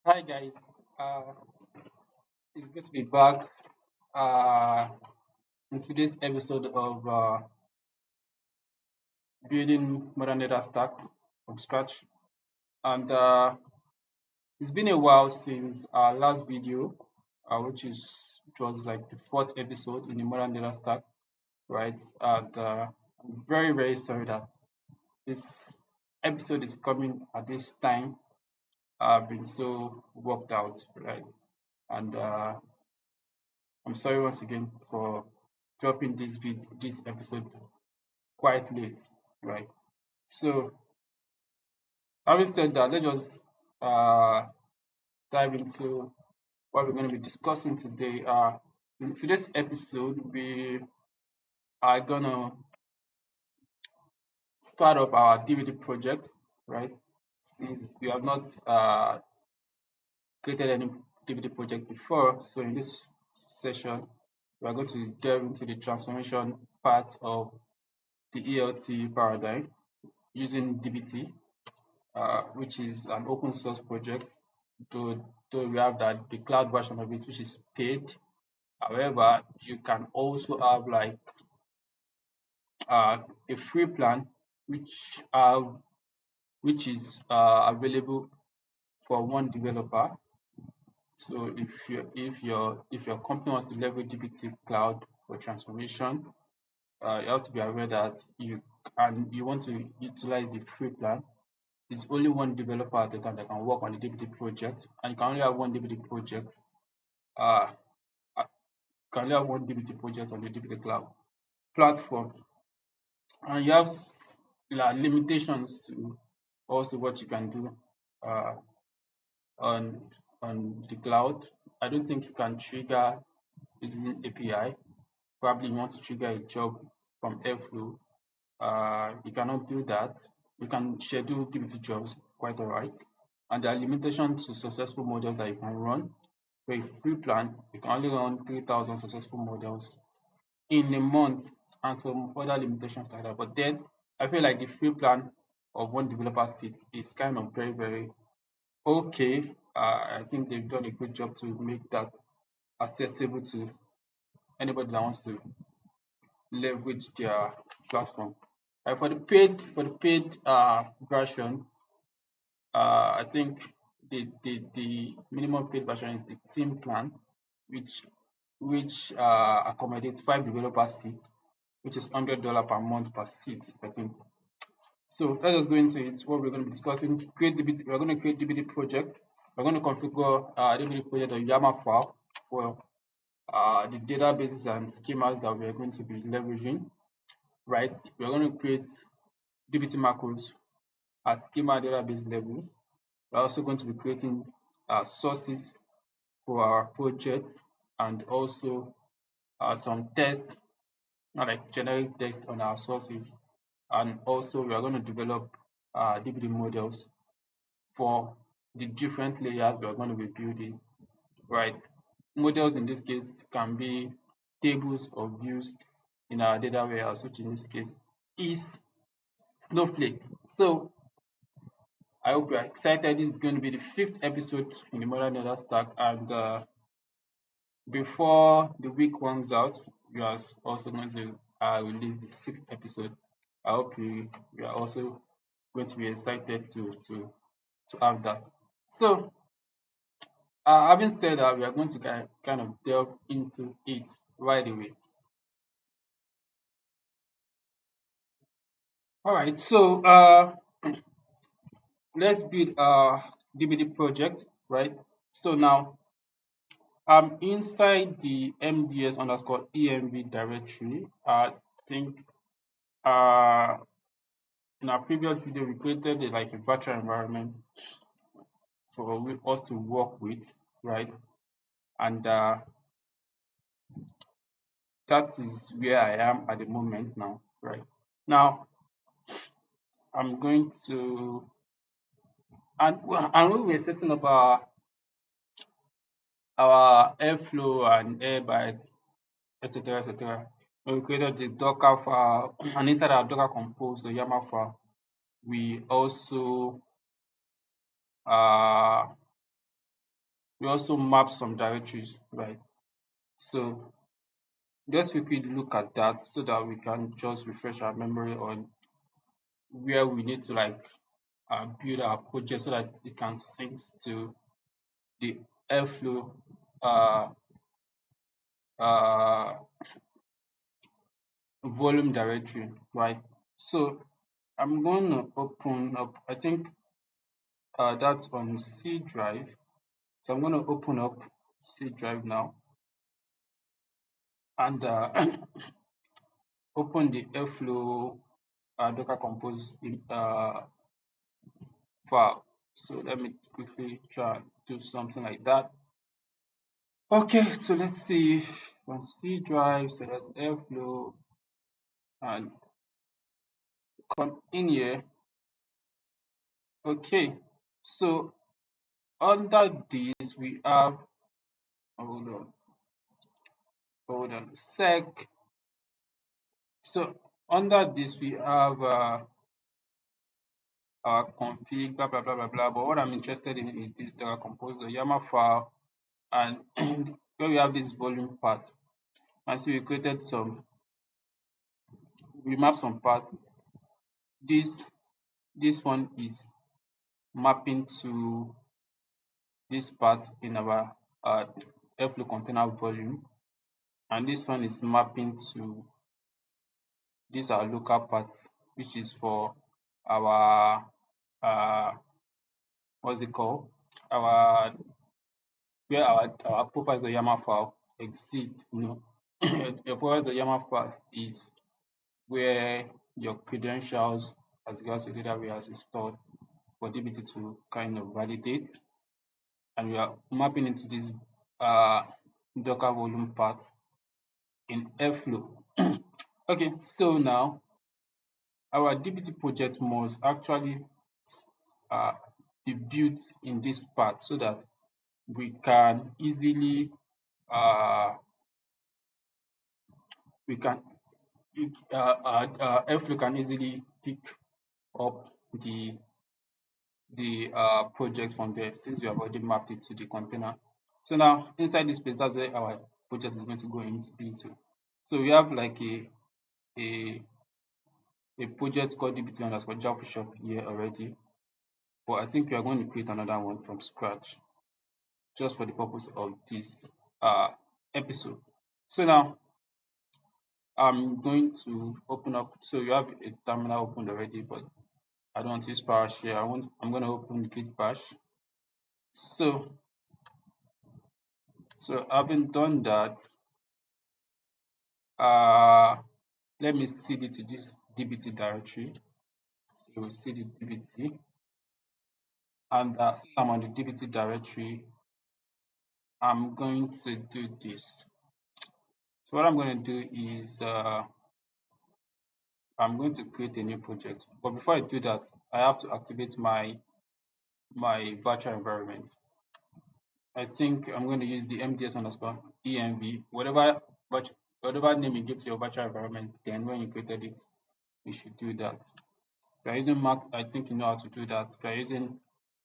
Hi guys, uh, it's good to be back uh, in today's episode of building modern data stack from scratch. And it's been a while since our last video, which was like the fourth episode in the modern data stack, right? And I'm very sorry that this episode is coming at this time. I've been so worked out, right? And I'm sorry once again for dropping this episode quite late, right? So having said that, let's just uh, dive into what we're going to be discussing today. In today's episode, we are going to start up our DVD project, right? Since we have not created any DVD project before, so in this session, we are going to delve into the transformation part of the ELT paradigm using DBT, which is an open source project. Though we have that the cloud version of it, which is paid. However, you can also have like a free plan, which uh, which is available for one developer. So if your company wants to leverage GPT Cloud for transformation, you have to be aware that you want to utilize the free plan. It's only one developer at a time that can work on the DBT project, and you can only have one DBT project. Uh, uh, can only have one DBT project on the DBT Cloud platform, and you have limitations to also what you can do uh, on the cloud. I don't think you can trigger using API. Probably you want to trigger a job from Airflow. You cannot do that. You can schedule DBT jobs quite alright, and there are limitations to successful models that you can run. For a free plan, you can only run 3,000 successful models in a month and some other limitations like that. But then I feel like the free plan of one developer seat is kind of very okay. I think they've done a good job to make that accessible to anybody that wants to leverage their platform. For the paid version, I think the minimum paid version is the team plan, which accommodates 5 developer seats, which is $100 per month per seat, I think. So let us go into it. What we're going to be discussing: we're going to create DBT project. We're going to configure DBT project on YAML file for the databases and schemas that we are going to be leveraging. Right. We're going to create DBT macros at schema database level. We're also going to be creating sources for our project, and also some tests, not like generic text on our sources. And also we are going to develop DBT models for the different layers we are going to be building, right? Models in this case can be tables or views in our data warehouse, which in this case is Snowflake. So I hope you are excited. This is going to be the fifth episode in the modern data stack, and before the week runs out, we are also going to release the sixth episode. I hope you are also going to be excited to have that. So, having said that, we are going to kind of delve into it right away. All right, so let's build our DBT project, right? So now I'm inside the MDS underscore EMV directory. I think uh, in our previous video, we created like a virtual environment for us to work with, right? And that is where I am at the moment now, right? Now I'm going to and when we were setting up our airflow and airbytes, etc. When we created the Docker file and inside our Docker compose, the YAML file, we also uh we also map some directories, right? So just quickly look at that so that we can just refresh our memory on where we need to like build our project so that it can sync to the airflow uh, uh, volume directory, right? So I'm going to open up, I think that's on C drive. So I'm going to open up C drive now and open the airflow Docker Compose file. So let me quickly try and do something like that. Okay, so let's see on C drive, so that's airflow and come in here. Okay, so under this we have, hold on a sec. So under this we have our config, blah blah blah blah blah. But what I'm interested in is this Docker Compose, the YAML file, and where we have this volume part. And so we created some, we map some part. This one is mapping to this part in our airflow container volume, and this one is mapping to these are local parts, which is for our what's it called, our where our profiles.yml file exists. Your profiles.yml file is where your credentials as regards to data warehouse is stored for DBT to kind of validate, and we are mapping into this uh, Docker volume part in Airflow. Okay, so now our DBT project must actually uh, be built in this part so that we can easily we can Airflow can easily pick up the project from there since we have already mapped it to the container. So now inside this place, that's where our project is going to go into. So we have like a a project called dbt underscore Java shop here already, but I think we are going to create another one from scratch just for the purpose of this uh, episode. So now I'm going to open up. So you have a terminal opened already, but I don't want to use PowerShell. I'm going to open Git Bash. So having done that, let me cd to this dbt directory. So cd dbt, and since I'm on the dbt directory, I'm going to do this. So what I'm going to do is I'm going to create a new project. But before I do that, I have to activate my virtual environment. I think I'm going to use the MDS underscore env, whatever name you give to your virtual environment. Then when you created it, you should do that. If you're using Mac, I think you know how to do that. If you're using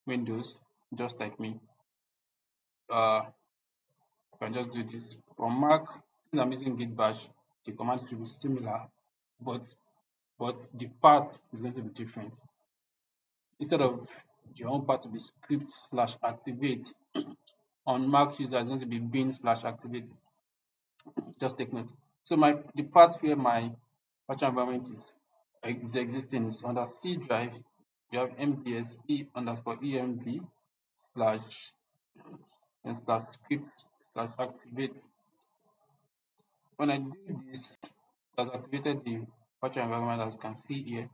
Windows, just like me, uh, you can just do this. For Mac, since I'm using Git Bash, the command should be similar, but the path is going to be different. Instead of your own path to be script slash activate, on Mac user is going to be bin slash activate. Just take note. So the path where my virtual environment is existing is under T drive. You have MDS E underscore EMV slash and slash script slash activate. When I do this, it has activated the virtual environment, as you can see here,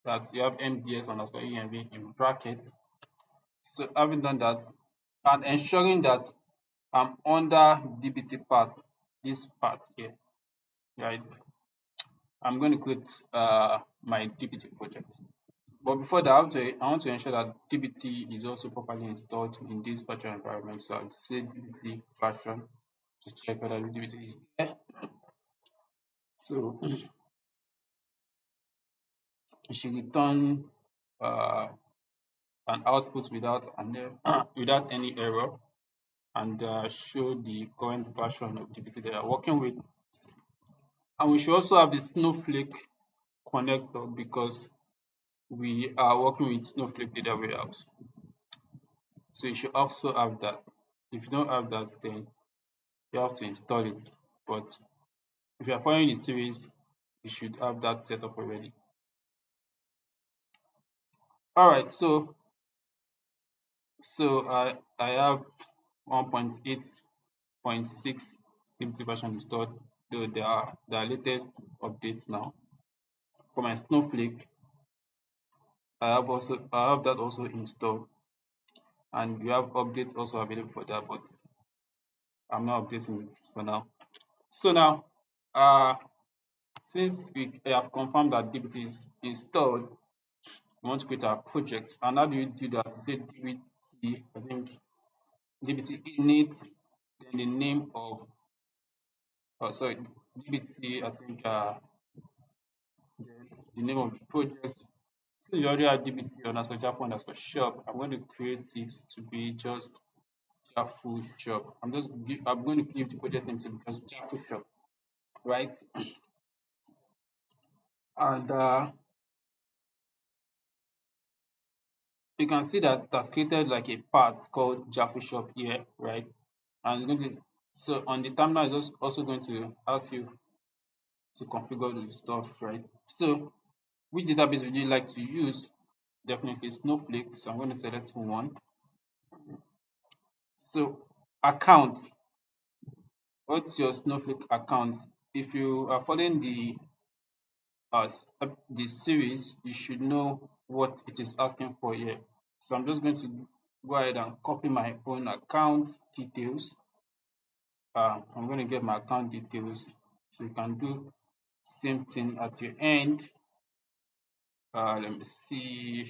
that you have MDS underscore EMV in brackets. So having done that and ensuring that I'm under DBT part, this part here, right? I'm going to create my DBT project. But before that, I want to ensure that DBT is also properly installed in this virtual environment. So I'll say DBT version to check whether DBT is there. So it should return an output without without any error. and show the current version of dbt that you're working with. And we should also have the Snowflake connector because we are working with Snowflake data warehouse. So you should also have that. If you don't have that, then you have to install it. But if you are following the series, you should have that set up already. All right, I have 1.8.6 dbt version installed, though there are latest updates now. For my Snowflake, I have that also installed, and we have updates also available for that, but I'm not updating it for now. So now, uh, since we have confirmed that dbt is installed, we want to create our project. And how do we do that? The dbt, I think dbt init, then the name of, sorry, dbt, I think then the name of the project. So you already have dbt underscore java underscore shop. I'm going to create it to be just Java shop. I'm going to give the project name to be just Java shop, right? And you can see that it has created like a part called Java shop here, right? And it's going to, so on the terminal is also going to ask you to configure the stuff, right? So which database would you like to use? Definitely Snowflake. So I'm going to select one. So account. What's your Snowflake account? If you are following the series, you should know what it is asking for here. So I'm just going to go ahead and copy my own account details. I'm going to get my account details, so you can do same thing at your end. Let me see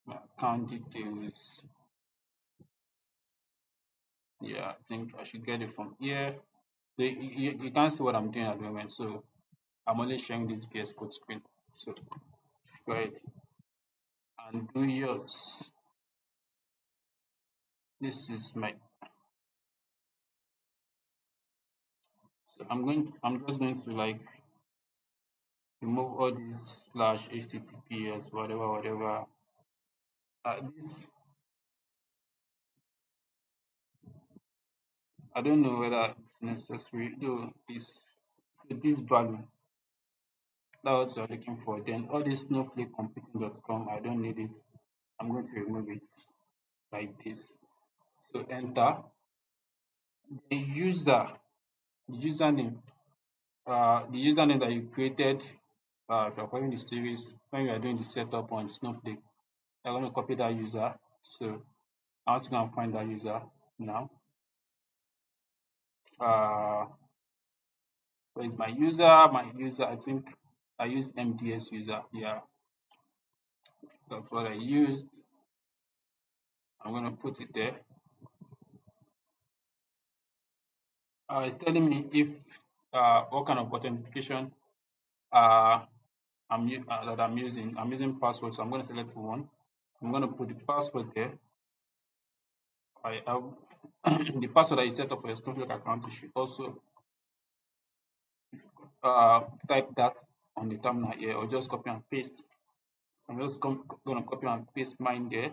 my account details. Yeah, I think I should get it from here. You can't see what I'm doing at the moment, so I'm only sharing this VS Code screen. So go ahead and do yours. This is my. So I'm just going to like remove all these slash https whatever. This I don't know whether it's necessary, though it's this value that's what you're looking for. Then all this snowflakecomputing.com, I don't need it. I'm going to remove it like this. So enter the username, the username that you created. If you're following the series, when you are doing the setup on Snowflake, you're going to copy that user. So I want to go and find that user now. Uh, where is my user? My user, I think I use MDS user. Yeah, that's what I use. I'm going to put it there. It's telling me if what kind of authentication that I'm using. I'm using password, so I'm going to select one. I'm going to put the password there. I have the password that you set up for your Snowflake account. You should also type that on the terminal here, or just copy and paste. So I'm just going to copy and paste mine there.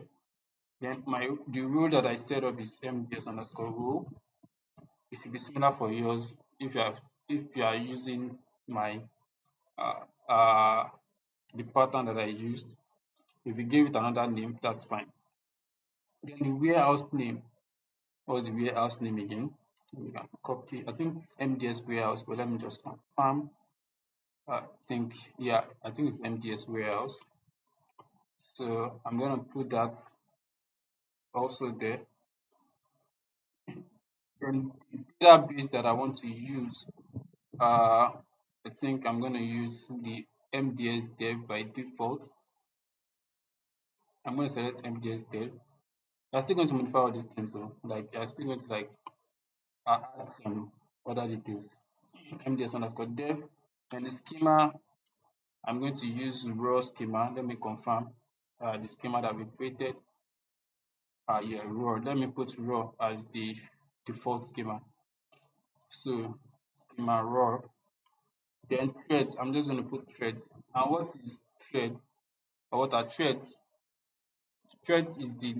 Then the rule that I set up is MDS underscore rule. It should be similar for yours if you are using my uh, uh, the pattern that I used. If you give it another name, that's fine. Then the warehouse name. What's the warehouse name again? You can copy. I think it's MDS warehouse, but let me just confirm. I think it's MDS warehouse. So I'm gonna put that also there. Then the database that I want to use, I think I'm gonna use the MDS dev by default. I'm gonna select MDS dev. I'm still going to modify all these things though. Like I'm still going to like add some other details. MDS underscore dev. And the schema, I'm going to use raw schema. Let me confirm the schema that we created. Yeah, raw. Let me put raw as the default schema. So schema raw. Then threads. I'm just going to put thread. And what is thread? Or what are threads? Threads is the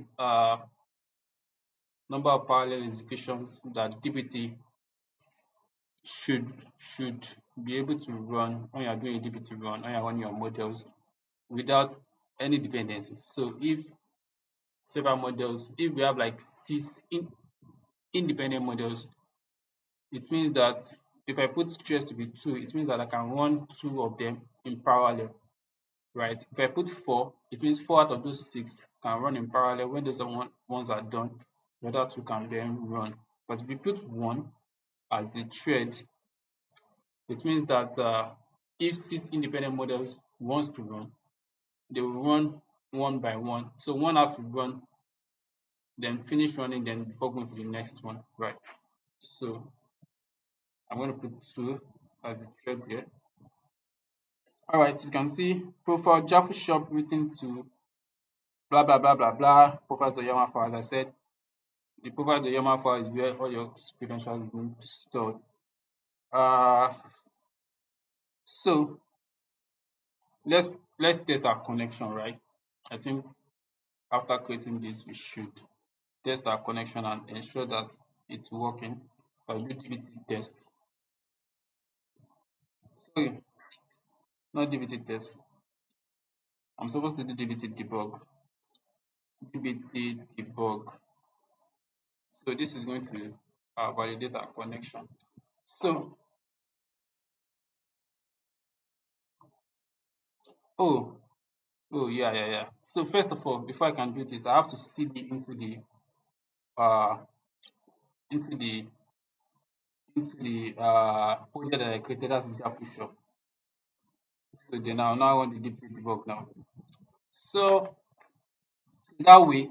number of parallel executions that DBT should should be able to run when you are doing a DBT run, when you are running your models without any dependencies. So if several models, if we have like six independent models, it means that if I put stress to be 2, it means that I can run 2 of them in parallel, right? If I put 4, it means 4 out of those 6 can run in parallel. When those ones are done, the other 2 can then run. But if you put 1 as the thread, it means that if 6 independent models wants to run, they will run one by one. So one has to run, then finish running, then before going to the next one, right? So I'm going to put 2 as the thread here. All right, you can see profile Java shop written to blah blah blah blah blah profiles.yml file. As I said, the profile.yml file is where all your credentials is being stored. Uh, so let's test our connection, right? I think after creating this, we should test our connection and ensure that it's working. I'll do dbt test. Okay, not dbt test. I'm supposed to do dbt debug. dbt debug. So this is going to validate our connection. So, oh, yeah. So first of all, before I can do this, I have to cd uh into the folder that I created as Java shop. So then I'll now run the dbt debug now. So that way,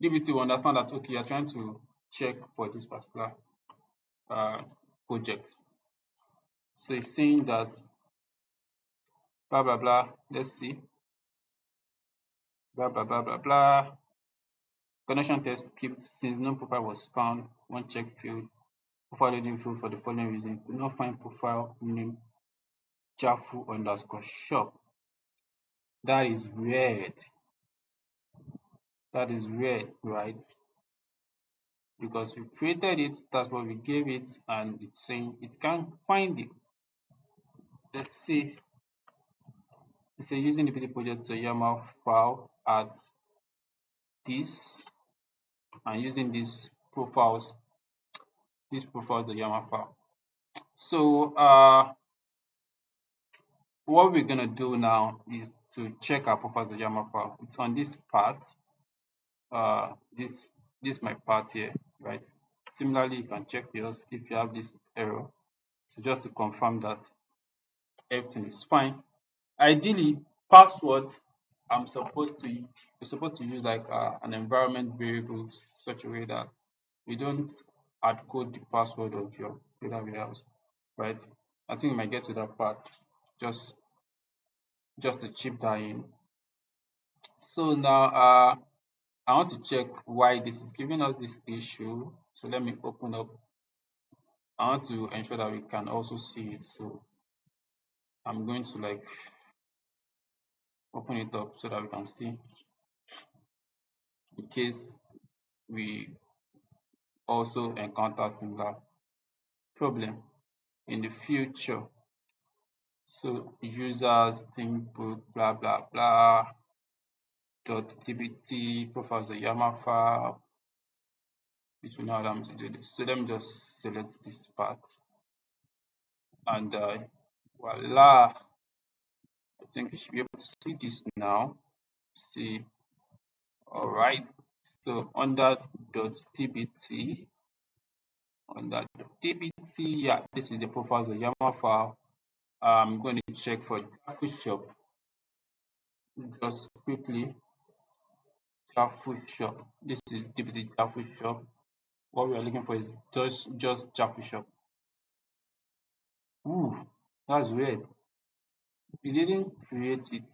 dbt will understand that okay, you're trying to check for this particular uh project. So it's saying that blah blah blah. Let's see. Blah blah blah blah blah. Connection test skipped since no profile was found. One check field. Profile loading field for the following reason. Could not find profile name Jafu underscore shop. That is weird. That is weird, right? Because we created it, that's what we gave it, and it's saying it can't find it. Let's see. It's using the PT project to YAML file at this and using these profiles, the YAML file. So what we're gonna do now is to check our profiles the YAML file. It's on this part. This is my part here, right? Similarly, you can check yours if you have this error. So just to confirm that everything is fine. Ideally, password we're supposed to use like an environment variable such a way that we don't hard code the password of your data warehouse, right? I think we might get to that part just to chip that in. So now I want to check why this is giving us this issue. So let me open up. I want to ensure that we can also see it. So I'm going to like open it up so that we can see in case we also encounter similar problem in the future. So users think book blah blah blah .dbt profiles the YAML file, which will now allow me to do this. So let me just select this part and voila. I think you should be able to see this now. See, all right. So .dbt, yeah, this is the profiles of YAML file. I'm going to check for Java shop just quickly. Java shop. This is dbt Java shop. What we are looking for is just Java shop. Ooh, that's weird. We didn't create it.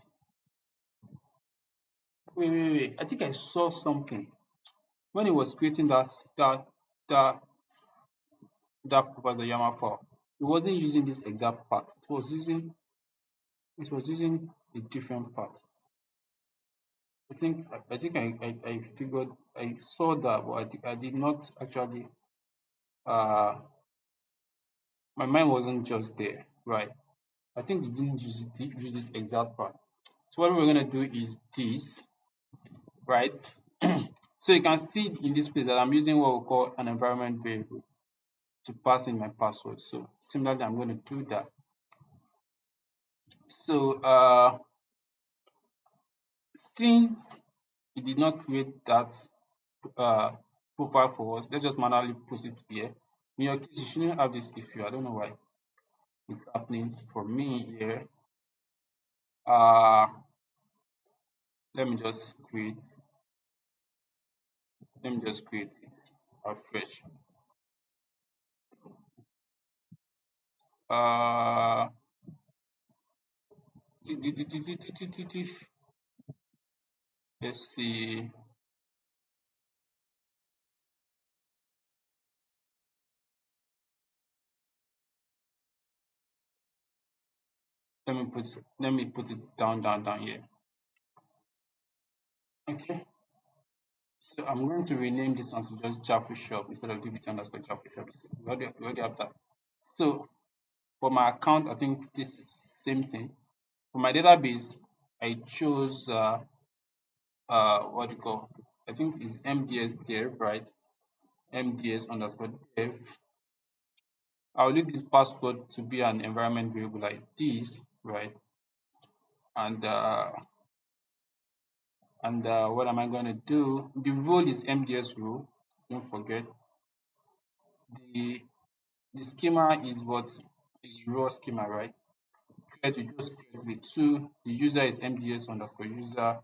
Wait. I think I saw something. when he was creating that that profile.yml file, he wasn't using this exact part. It was using a different part. I think I figured I saw that, but I did not actually uh my mind wasn't just there, right? I think we didn't use this exact part. So what we're gonna do is this, right? So you can see in this place that I'm using what we call an environment variable to pass in my password. So similarly, I'm going to do that. So since it did not create that uh, profile for us, let's just manually put it here. In your case, you shouldn't have this issue. I don't know why it's happening for me here. Uh, let me just create. Let me just create a fresh. Uh, let's see. Let me put it down here. Okay. So I'm going to rename this one to just Jaffa Shop instead of dbt underscore Jaffa Shop. We already have that. So for my account, I think this is same thing. For my database, I chose what do you call? I think it's MDS dev, right? MDS underscore dev. I'll leave this password to be an environment variable like this, right? And what am I going to do? The role is MDS role. Don't forget the the schema is what is raw schema, right? Try to just create with two. The user is MDS underscore user.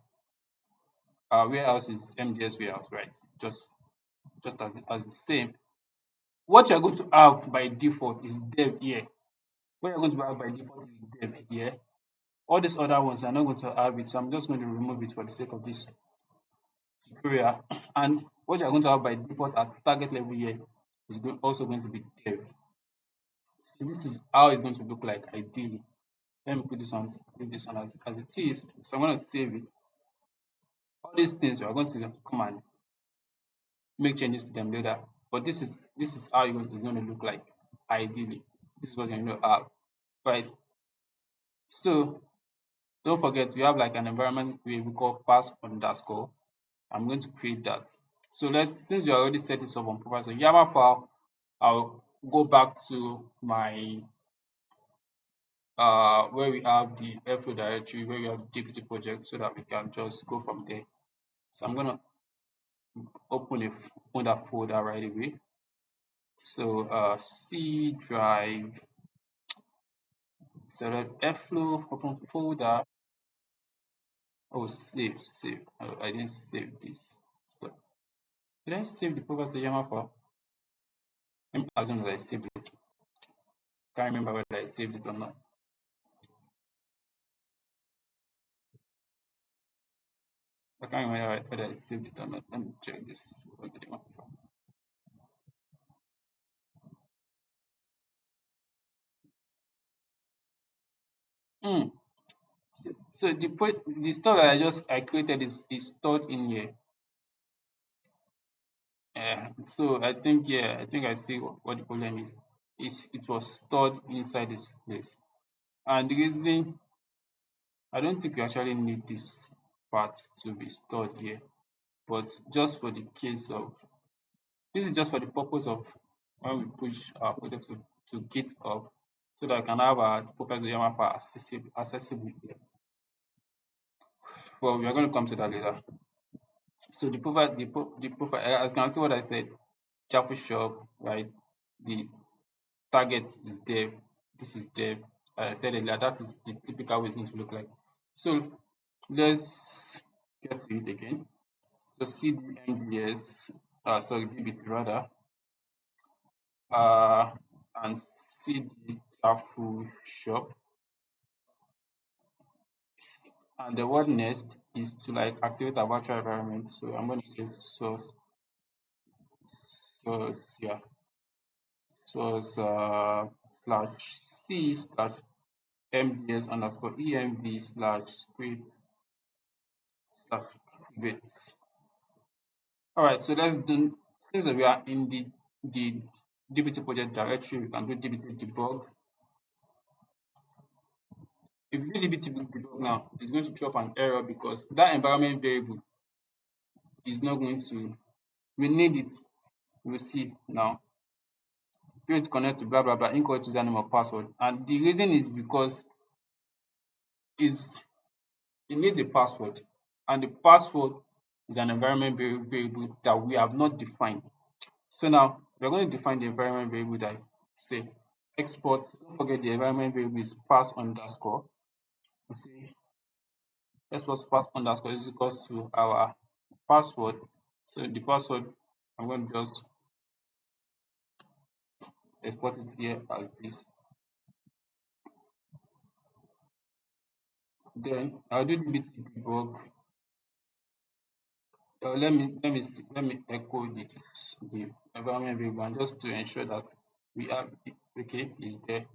Warehouse is MDS warehouse, right? Just as the same. What you're going to have by default is dev here. What you're going to have by default is dev here. All these other ones are not going to have it, so I'm just going to remove it for the sake of this tutorial. And what you're going to have by default at target level here is also going to be dev. So this is how it's going to look like ideally. Let me put this on, leave this one as it is. So I'm going to save it. All these things we are going to come and make changes to them later. But this is how it's going to look like ideally. This is what you're going to have, right? So don't forget we have like an environment we call pass underscore. I'm going to create that. So since you already set this up on profile, so YAML file, I'll go back to my where we have the airflow directory, where we have the GPT project, so that we can just go from there. So I'm gonna open that folder right away. So C drive, select airflow, open folder. Oh, save. Oh, I didn't save this stuff. Did I save the progress to YAML file? Let me assume that I saved it. Can't remember whether I saved it or not. I can't remember whether I saved it or not. Let me check this. Hmm. So the stuff that I created is stored in here. So I think I see what the problem is. It was stored inside this place. And the reason I don't think we actually need this part to be stored here, but just for the case of this is just for the purpose of when we push our project to GitHub so that I can have our profile.yml file accessible here. Well, we are going to come to that later. So the profile, as you can see what I said, Java shop, right? The target is dev. This is dev. As I said earlier, that is the typical way it's going to look like. So let's get to it again. So TDMBS, sorry, DBT rather, uh, and CD Java shop. And the word next is to like activate a virtual environment. So I'm going to use source So yeah, so it's slash c slash MDS underscore EMV slash script slash activate. All right, so let's do, since we are in the dbt project directory, we can do dbt debug. If you do dbt debug now, it's going to throw up an error because that environment variable is not going to, we need it. We'll see now. Fail to connect to blah blah blah, incorrect username or password. And the reason is because is it needs a password, and the password is an environment variable that we have not defined. So now we're going to define the environment variable that say export. Don't forget the environment variable is part underscore. Okay, export part underscore is equal to our password. So the password, I'm going to just export it here as this. Then I'll do the bit debug. Let me echo the environment variable and just to ensure that we have it, okay, is there.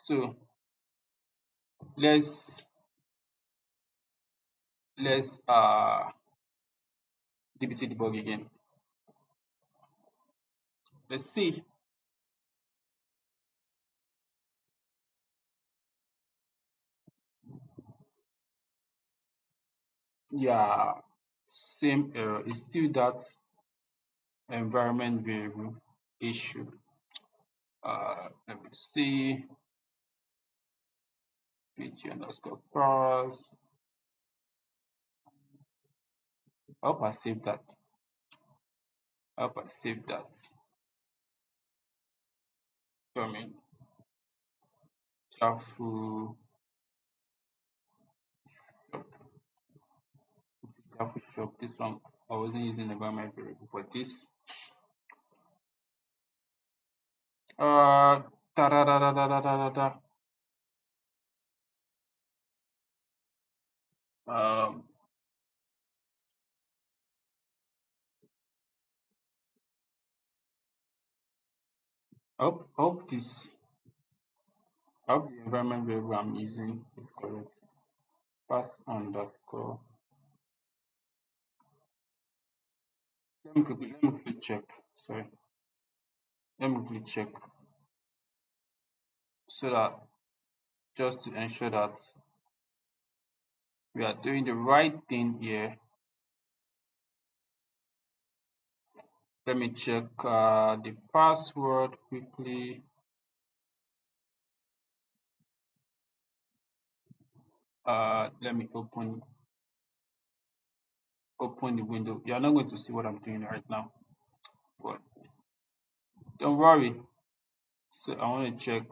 So let's dbt debug again. Let's see. Yeah, same error. It's still that environment variable issue. Let me see. pg underscore parse. I hope I saved that. I hope I saved that. I mean, careful, careful shop. This one I wasn't using environment variable for this. Da da da da da da da da. Um, hope this. I hope the environment variable I'm using is correct. Path underscore. Let me quickly check. Sorry. Let me quickly check so that just to ensure that we are doing the right thing here. Let me check the password quickly. Let me open the window. You are not going to see what I'm doing right now, but don't worry. So I want to check.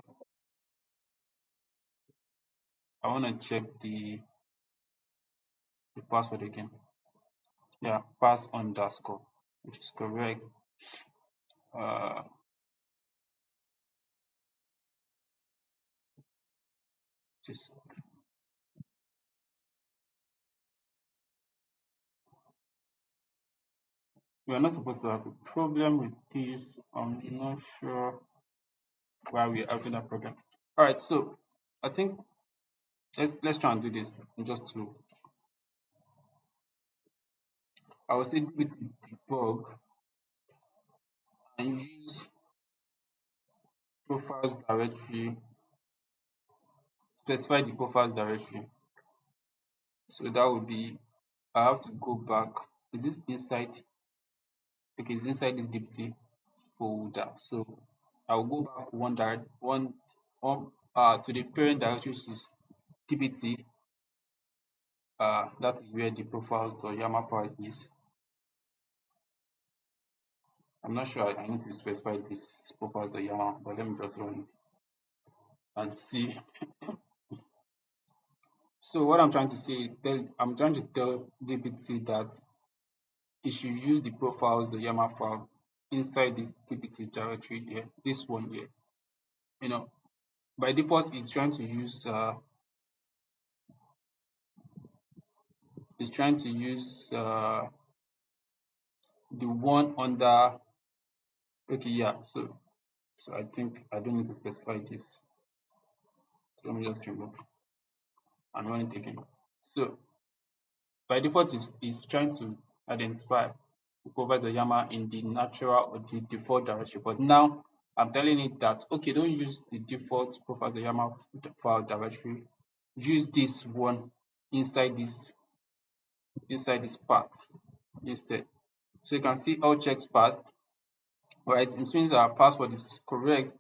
I want to check the password again. Yeah, pass underscore, which is correct. Uh, just we are not supposed to have a problem with this. I'm not sure why we're having a problem. All right, so I think let's try and do this just to. I will take with debug and use profiles directory, specify the profiles directory. So that would be, I have to go back. Is this inside? Okay, it's inside this dbt folder. So I will go back one to the parent directory, which is dbt. That is where the profiles.yml file is. I'm not sure I need to specify this profiles.yml, but let me just run it and see. So what I'm trying to say, I'm trying to tell dbt that it should use the profiles.yml file inside this dbt directory here, this one here. You know, by default, it's trying to use the one under Okay, yeah. So I think I don't need to specify it. So let me just remove and run it again. So by default, is trying to identify the profiles.yml in the natural or the default directory. But now I'm telling it that okay, don't use the default profiles.yml file directory. Use this one inside this path instead. So you can see all checks passed, right? It means our password is correct,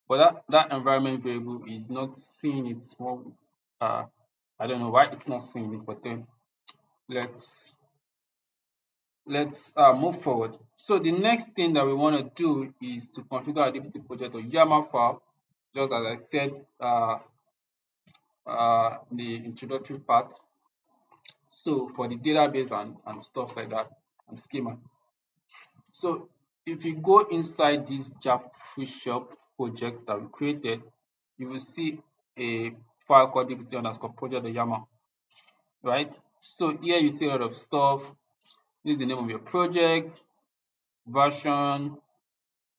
but that environment variable is not seeing it. Well, I don't know why it's not seeing it, but then let's let's move forward. So the next thing that we want to do is to configure our DBT project or YAML file, just as I said the introductory part. So for the database and stuff like that and schema. So if you go inside this Shop project that we created, you will see a file called dbt underscore project.yaml, right? So here you see a lot of stuff. This is the name of your project, version,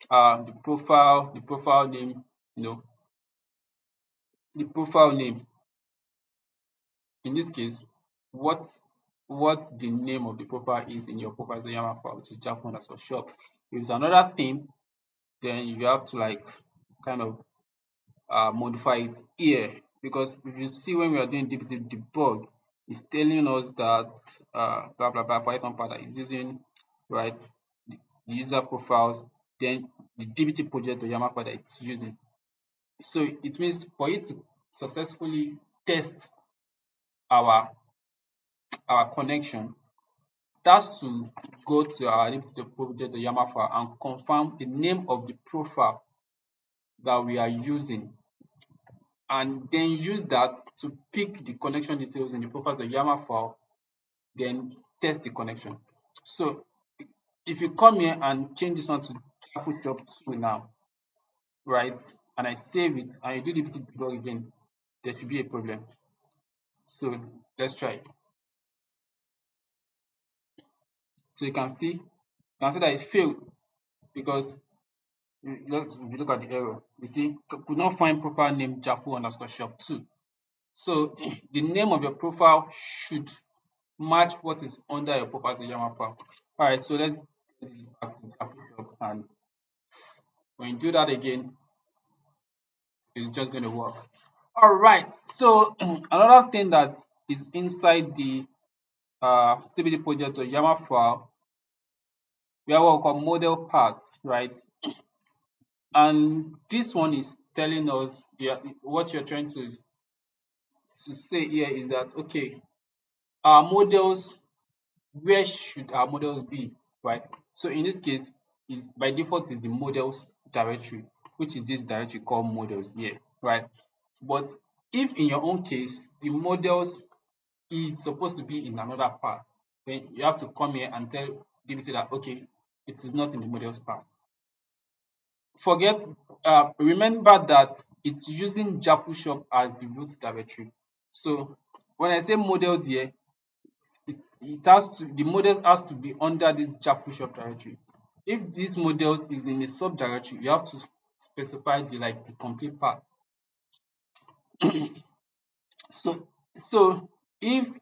the profile name, you know, the profile name. In this case, what the name of the profile is in your profiles.yaml file, which is Java underscore shop. If it's another theme, then you have to like kind of modify it here, because if you see when we are doing dbt debug, it's telling us that blah blah blah Python pattern is using right the user profiles, then the dbt project or YAML file that it's using. So it means for it to successfully test our connection, it has to go to our dbt project or YAML file and confirm the name of the profile that we are using, and then use that to pick the connection details in the profiles of YAML file, then test the connection. So if you come here and change this one to Shop 2 now, right, and I save it and you do the debug again, there should be a problem. So let's try it. So you can see that it failed because if you look at the error, you see could not find profile name Jaffu underscore shop 2. So the name of your profile should match what is under your profiles in YAML file. All right, so let's get back to the and when you do that again, it's just going to work. All right, so another thing that is inside the TBD project or YAML file, we have what we call model parts, right? And this one is telling us, yeah, what you're trying to say here is that okay, our models, where should our models be, right? So in this case, is by default is the models directory, which is this directory called models here, right? But if in your own case the models is supposed to be in another part, then you have to come here and tell DBC that okay, it is not in the models part. Remember that it's using Jaffu shop as the root directory. So when I say models here, the models has to be under this Jaffu shop directory. If this models is in a subdirectory, you have to specify the complete path. So if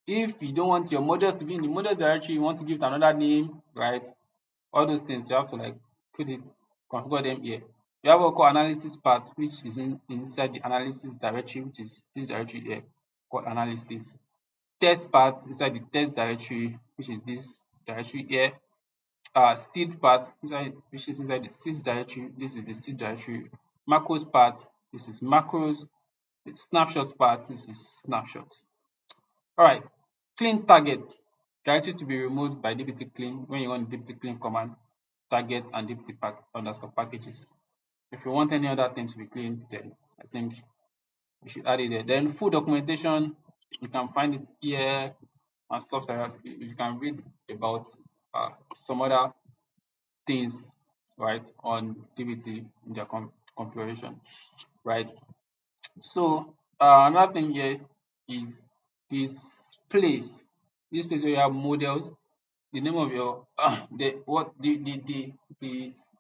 you don't want your models to be in the models directory, you want to give it another name, right? All those things you have to like put it, configure them here. You have what we call analysis part, which is inside the analysis directory, which is this directory here called analysis. Test part inside the test directory, which is this directory here. Seed part which is inside the seeds directory. This is the seed directory. Macros part, this is macros. The snapshots part, this is snapshots. All right, clean target directory to be removed by dbt clean when you want dbt clean command target and dbt pack underscore packages. If you want any other thing to be clean, then I think you should add it there. Then full documentation, you can find it here and stuff like that. You can read about some other things, right, on dbt in their configuration, right? So another thing here is this place where you have models, the name of your the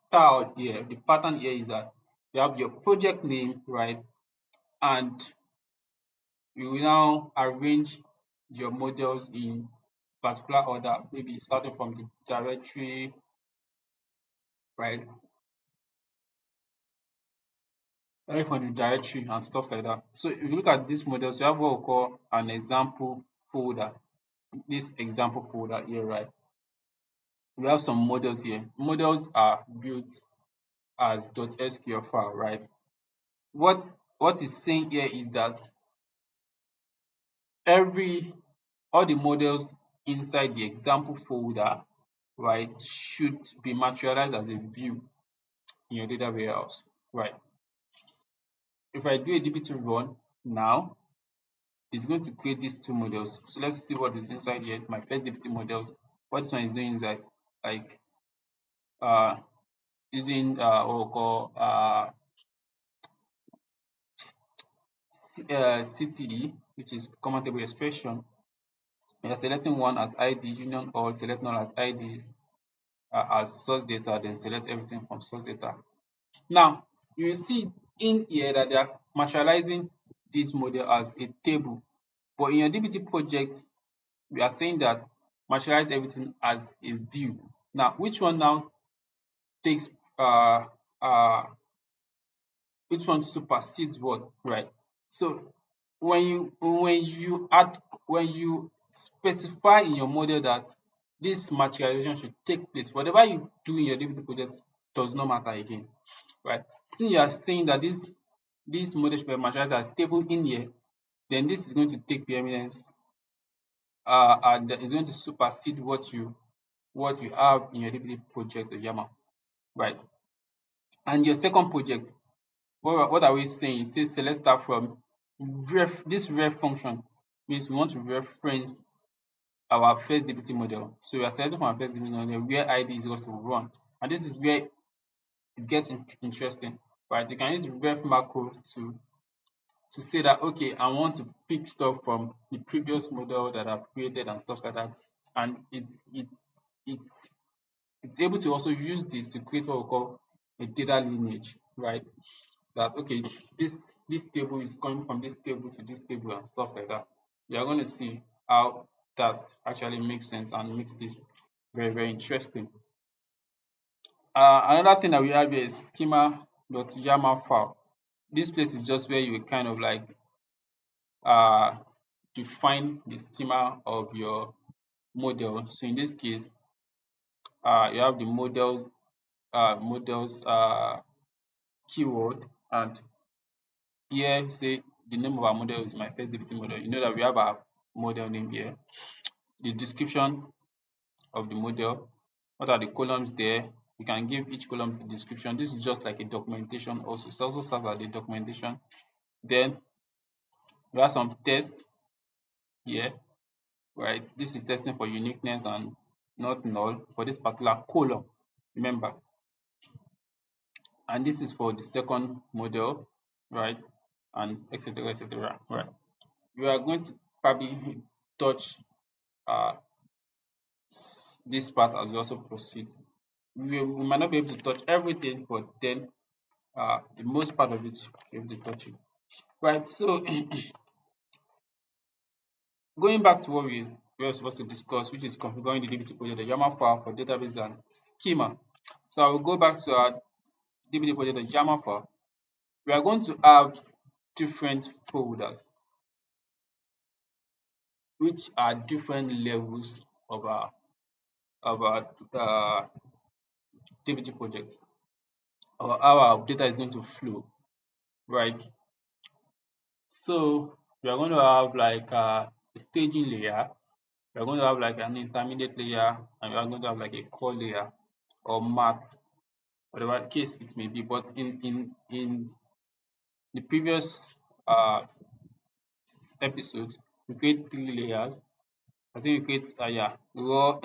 style here, the pattern here is that you have your project name, right? And you will now arrange your models in particular order, maybe starting from the directory, right? Starting from the directory and stuff like that. So if you look at these models, you have what we call an example folder. This example folder here, right? We have some models here. Models are built as .sql file, right? What is saying here is that every all the models inside the example folder, right, should be materialized as a view in your data warehouse, right? If I do a dbt run now, it's going to create these two models. So let's see what is inside here. My first dbt models. What this one is doing is that, like, uh using what we call CTE, which is common table expression. You are selecting one as ID, union all, select null as IDs, as source data, then select everything from source data. Now, you will see in here that they are materializing this model as a table, but in your dbt project, we are saying that materialize everything as a view. Now, which one now takes uh uh which one supersedes what, right? So when you specify in your model that this materialization should take place, whatever you do in your dbt project does not matter again, right? Since you are saying that this model should be materialized as table in here, then this is going to take preeminence, and is going to supersede what you have in your dbt project or YAML, right? And your second project, what are we saying? It says select start from this ref function means we want to reference our first dbt model. So we are selecting from our first dbt model where ID is equals to 1. And this is where it gets interesting, right? You can use the ref macro to say that, okay, I want to pick stuff from the previous model that I've created and stuff like that. And it's it's able to also use this to create what we call a data lineage, right? That, okay, this table is coming from this table to this table and stuff like that. You are going to see how that actually makes sense and makes this very, very interesting. Another thing that we have here is schema.yaml file. This place is just where you will kind of like uh, define the schema of your model. So in this case, you have the models keyword, and here say the name of our model is my first dbt model. You know that we have our model name here, the description of the model, what are the columns there. You can give each column the description. This is just like a documentation also. It also serves as a documentation. Then we have some tests here, right? This is testing for uniqueness and not null for this particular column, remember. And this is for the second model, right? And etc, etc, right? We are going to probably touch uh, this part as we also proceed. We might not be able to touch everything, but then the most part of it we'll be able to touch it. Right, so going back to what we were supposed to discuss, which is configuring the dbt project, the YAML file for database and schema. So I will go back to our dbt project, the YAML file. We are going to have different folders, which are different levels of our dbt project, or how our data is going to flow, right? So we are going to have like a staging layer, we are going to have like an intermediate layer, and we are going to have like a core layer or mat, whatever case it may be. But in the previous episode, we create 3 layers. I think we create yeah, raw.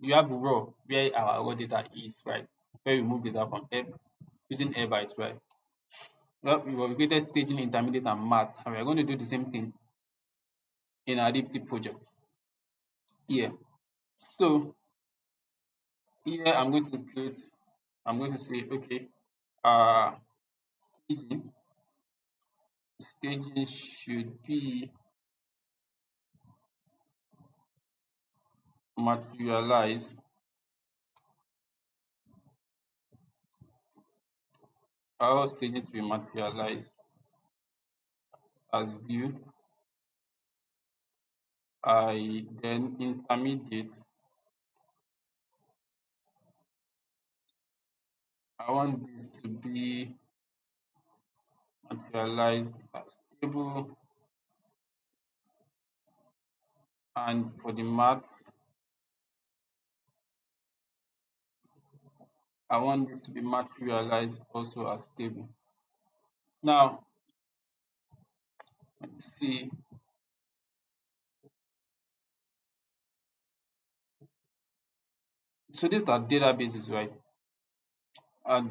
You have raw where our raw data is, right? Where we move data from using bytes, right? Well, we created staging, intermediate, and mat, and we are going to do the same thing in our dbt project here. So here I'm going to create I'm going to say, okay, uh, staging, staging should be materialized. Our staging to be materialized as view. I then intermediate. I want it to be materialized as table, and for the math, I want it to be materialized also as table. Now, let's see. So these are databases, right? And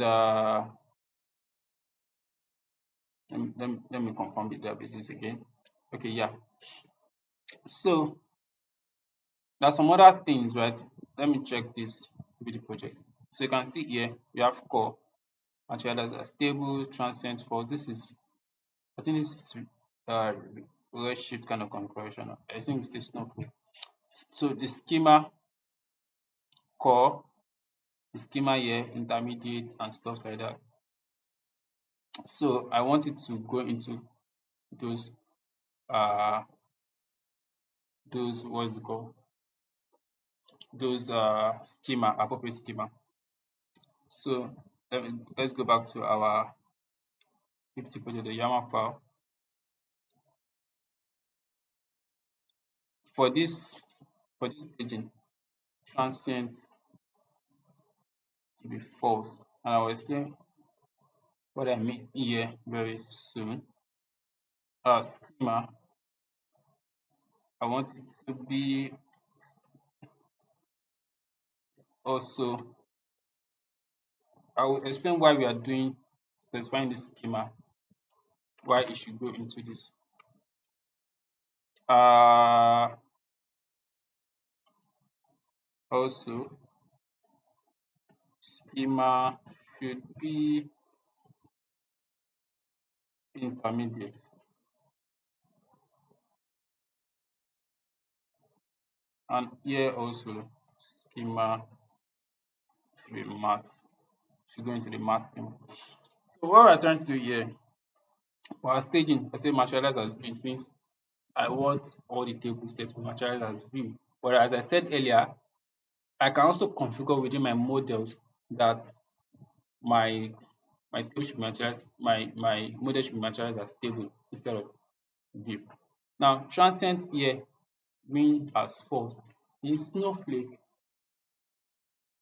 let me confirm the databases again. Okay, yeah. So there's some other things, right? Let me check this with the project. So you can see here we have core, materialized as stable, transient false. This is, I think this is uh redshift kind of configuration. I think it's the snowflake. So the schema core, the schema here, intermediate and stuff like that. So I want it to go into those uh what's it called? Those schema, appropriate schema. So let's go back to our PPT project, the YAML file. For this agent, transient to be false. And I will explain what I mean here very soon. Schema, I want it to be also, I will explain why we are doing specifying the schema, why it should go into this. Also, schema should be intermediate. And here also, schema should be math, should go into the math schema. So what we're trying to do here, for our staging, I say materialize as view, it means I want all the table states to be materialized as view. But as I said earlier, I can also configure within my models that my table should be materialized, my model should be materialized as table instead of view. Now, transient here mean as false. In Snowflake,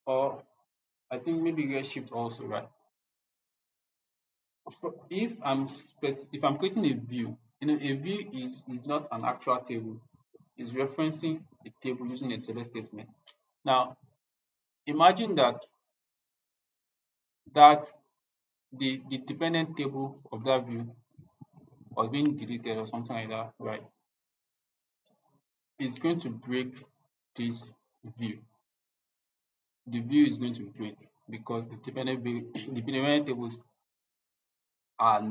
or I think maybe Redshift also, right? If I'm creating a view, a view is not an actual table. It's referencing a table using a select statement. Now, imagine that the dependent table of that view was being deleted or something like that, right? It's going to break this view. The view is going to break because the dependent dependent tables has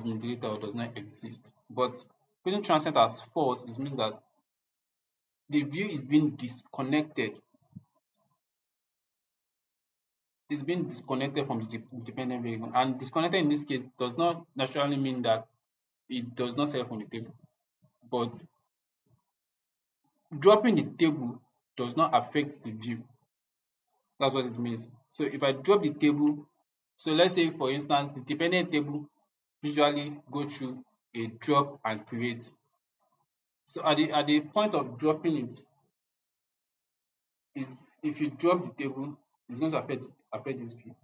been deleted or does not exist. But putting transient as false, it means that the view is being disconnected. It's being disconnected from the dependent variable, and disconnected in this case does not necessarily mean that it does not select from the table, but dropping the table does not affect the view. That's what it means. So if I drop the table, so let's say for instance the dependent table usually go through a drop and create. So at the point of dropping it, is if you drop the table, it's going to affect this view.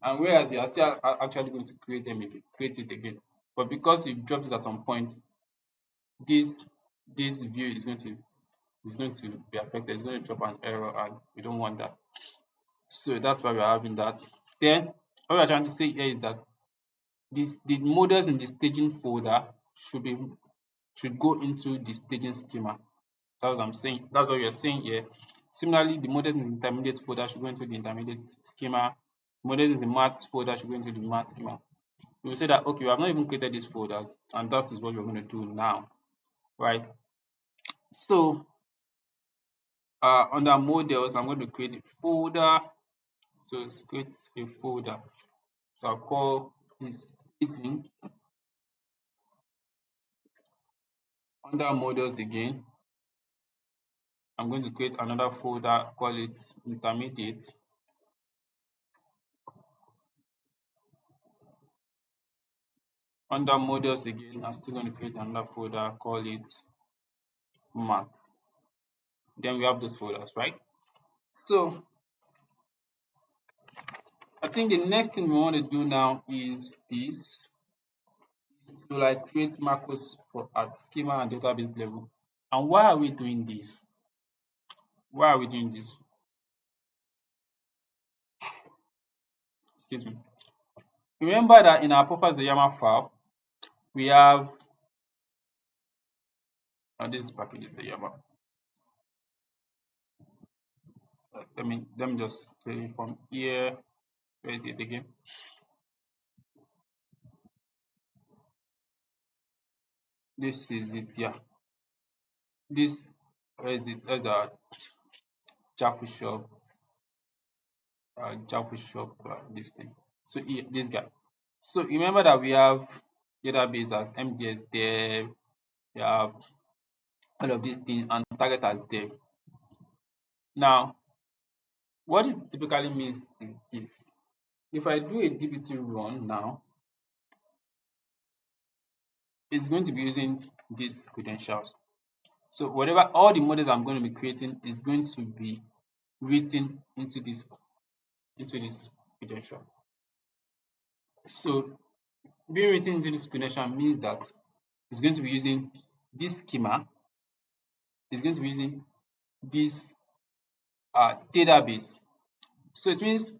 And whereas you are still actually going to create it again. But because you dropped it at some point, this view is going to be affected. It's going to drop an error, and we don't want that. So that's why we're having that. Then what we're trying to say here is that the models in the staging folder should go into the staging schema. That's what I'm saying. That's what you're saying here. Similarly, the models in the intermediate folder should go into the intermediate schema. Models in the marts folder should go into the marts schema. You will say that, okay, we have not even created these folders, and that is what we're going to do now, right? So under models, I'm going to create a folder. So let's create a folder. So I'll call it staging. Under models again, I'm going to create another folder, call it intermediate. Under models again, I'm still going to create another folder, call it math. Then we have those folders, right? So I think the next thing we want to do now is this, to like create macros for at schema and database level. And why are we doing this? Why are we doing this? Excuse me. Remember that in our profiles.yml file, we have this package is the YAML. Let me just play it from here. Where is it again? This is it, yeah. This, where is it? As a Java shop, this thing. So here, this guy. So remember that we have database as MDS dev, we have all of these things, and target as dev. Now, what it typically means is this. If I do a dbt run now, it's going to be using these credentials. So whatever, all the models I'm going to be creating is going to be written into this credential. So being written into this credential means that it's going to be using this schema, it's going to be using this database. So it means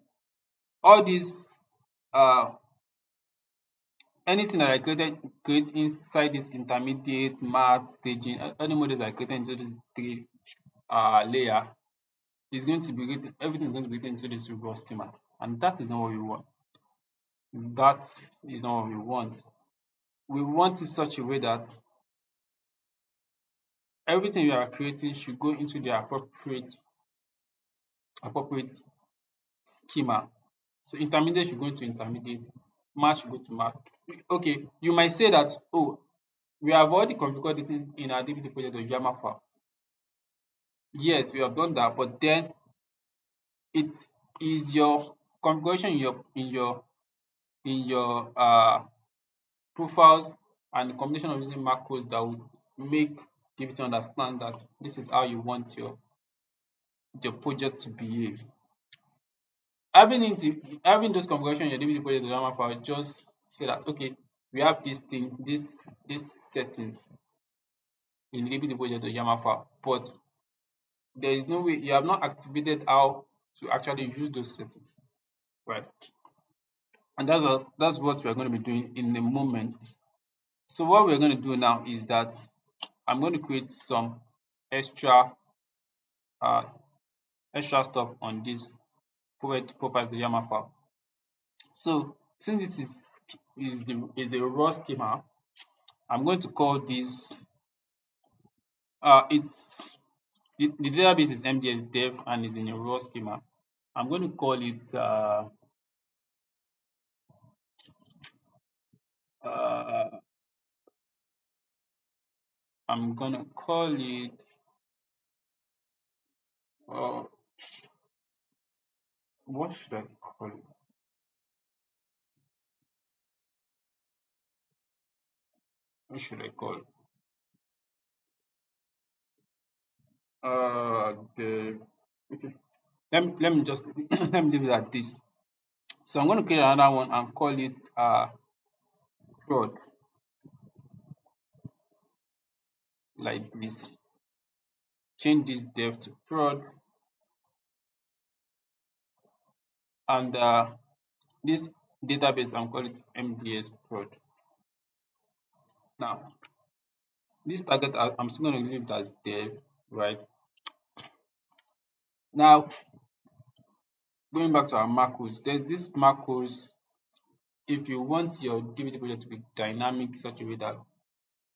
all these anything that I create inside this intermediate, math, staging, any models I created into this three layer is going to be written, everything is going to be written into this raw schema, and that is not what we want. That is not what we want. We want it such a way that everything we are creating should go into the appropriate schema. So intermediate should go into intermediate, math should go to math. Okay, you might say that, oh, we have already configured it in our dbt project or YAML file. Yes, we have done that, but then it is your configuration in your profiles and the combination of using macros that would make dbt understand that this is how you want your project to behave. Having those configuration in your dbt project YAML file, just say that, okay, we have this thing, this settings in the dbt project YAML file, but there is no way, you have not activated how to actually use those settings, right? And that's what we're going to be doing in a moment. So what we're going to do now is that I'm going to create some extra uh, stuff on this profiles the YAML file. So since this is a raw schema, I'm going to call this it's the database is MDS dev and is in a raw schema. I'm going to call it uh, I'm gonna call it uh, what should I call it? What should I call it? The okay. Let me just let me leave it at this. So I'm going to create another one and call it prod, like this. Change this dev to prod, and this database I'm calling it MDS prod. Now this target I'm still going to leave it as dev, right? Now, going back to our macros, there's this macros. If you want your DBT project to be dynamic such a way that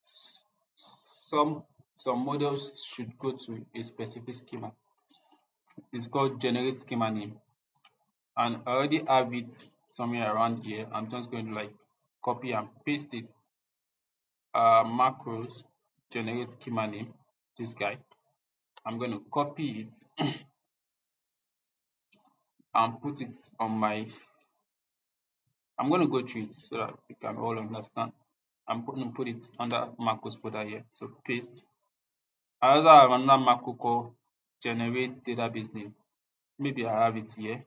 s- some some models should go to a specific schema, it's called generate schema name. And I already have it somewhere around here. I'm just going to like copy and paste it. Macros generate schema name, this guy. I'm going to copy it and put it on my. I'm going to go through it so that we can all understand. I'm going to put it under macros folder here. So paste. I also have another macro called generate database name. Maybe I have it here.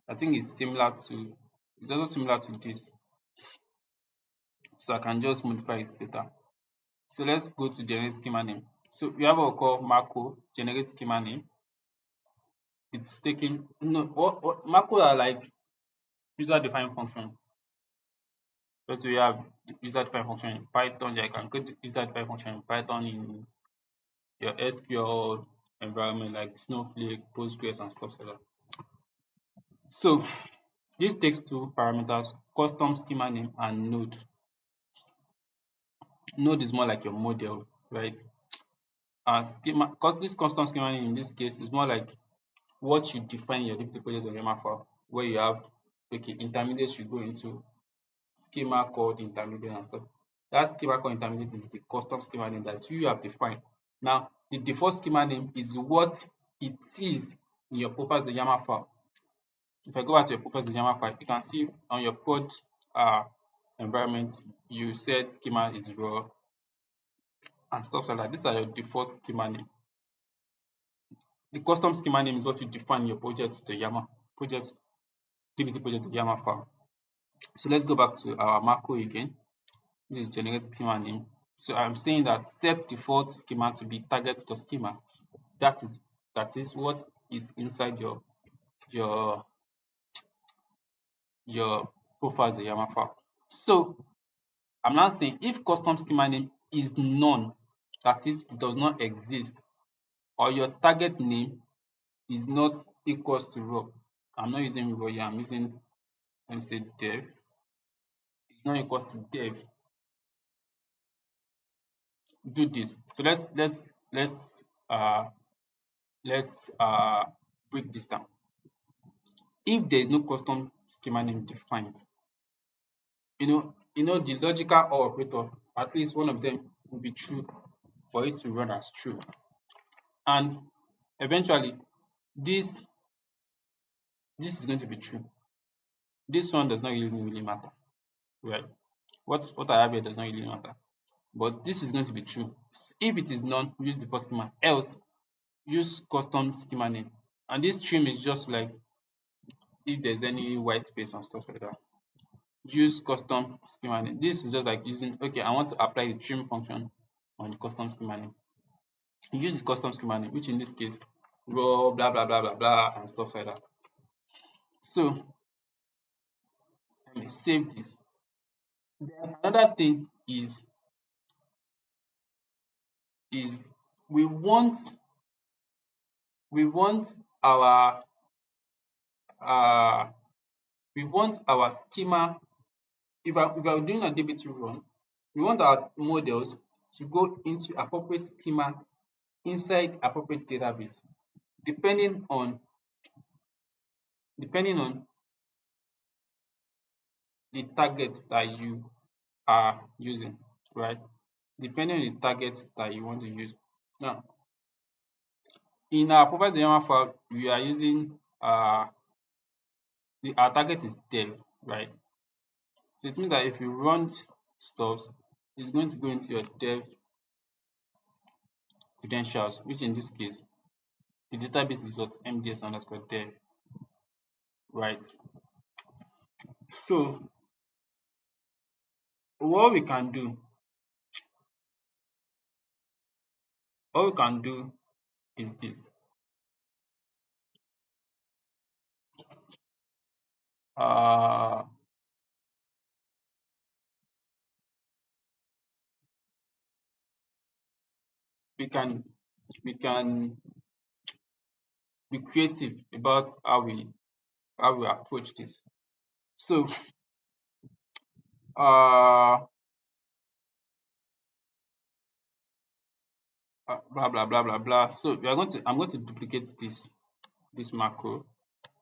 I think it's also similar to this. So I can just modify it later. So let's go to generate schema name. So we have what we call macro generate schema name. It's taking what macro are like user defined function. So we have user defined function in Python. I can create user defined function in Python in your SQL environment like Snowflake, Postgres, and stuff like that. So this takes two parameters: custom schema name and node. Node is more like your model, right? Schema, because this custom schema name in this case is more like what you define your DBT project on YAML file, where you have okay, intermediate should go into schema called intermediate and stuff. That schema called intermediate is the custom schema name that you have defined. Now, the default schema name is what it is in your profiles.yml file. If I go back to your profiles.yml file, you can see on your prod environment, you said schema is raw and stuff like that. These are your default schema name. The custom schema name is what you define in your project DBT project.yml file. So let's go back to our macro again. This is generate schema name. So I'm saying that set default schema to be target.schema. That is what is inside your your profiles.yml file. So I'm now saying if custom schema name is none, that is does not exist, or your target name is not equals to raw. I'm not using raw here, I'm using, let me say dev. It's not equal to dev. Do this. So let's break this down. If there is no custom schema name defined, the logical or operator, at least one of them will be true for it to run as true. And eventually this is going to be true. This one does not really matter, right? What I have here does not really matter. But this is going to be true. If it is none, use the first schema. Else, use custom schema name. And this trim is just like if there's any white space and stuff like that. Use custom schema name. This is just like using, okay, I want to apply the trim function on the custom schema name. Use the custom schema name, which in this case, raw, blah, blah, blah, blah, blah, and stuff like that. So, save this. Then another thing is we want our uh we want our schema. If I doing a DBT run, we want our models to go into appropriate schema inside appropriate database, depending on the target that you are using, right? Depending on the target that you want to use. Now, in our profiles.yml file, we are using our target is dev, right? So it means that if you run stuff, it's going to go into your dev credentials, which in this case, the database is what MDS underscore dev, right? So what we can do, is this. Uh, we can be creative about how we approach this. So uh blah blah blah blah blah. So I'm going to duplicate this macro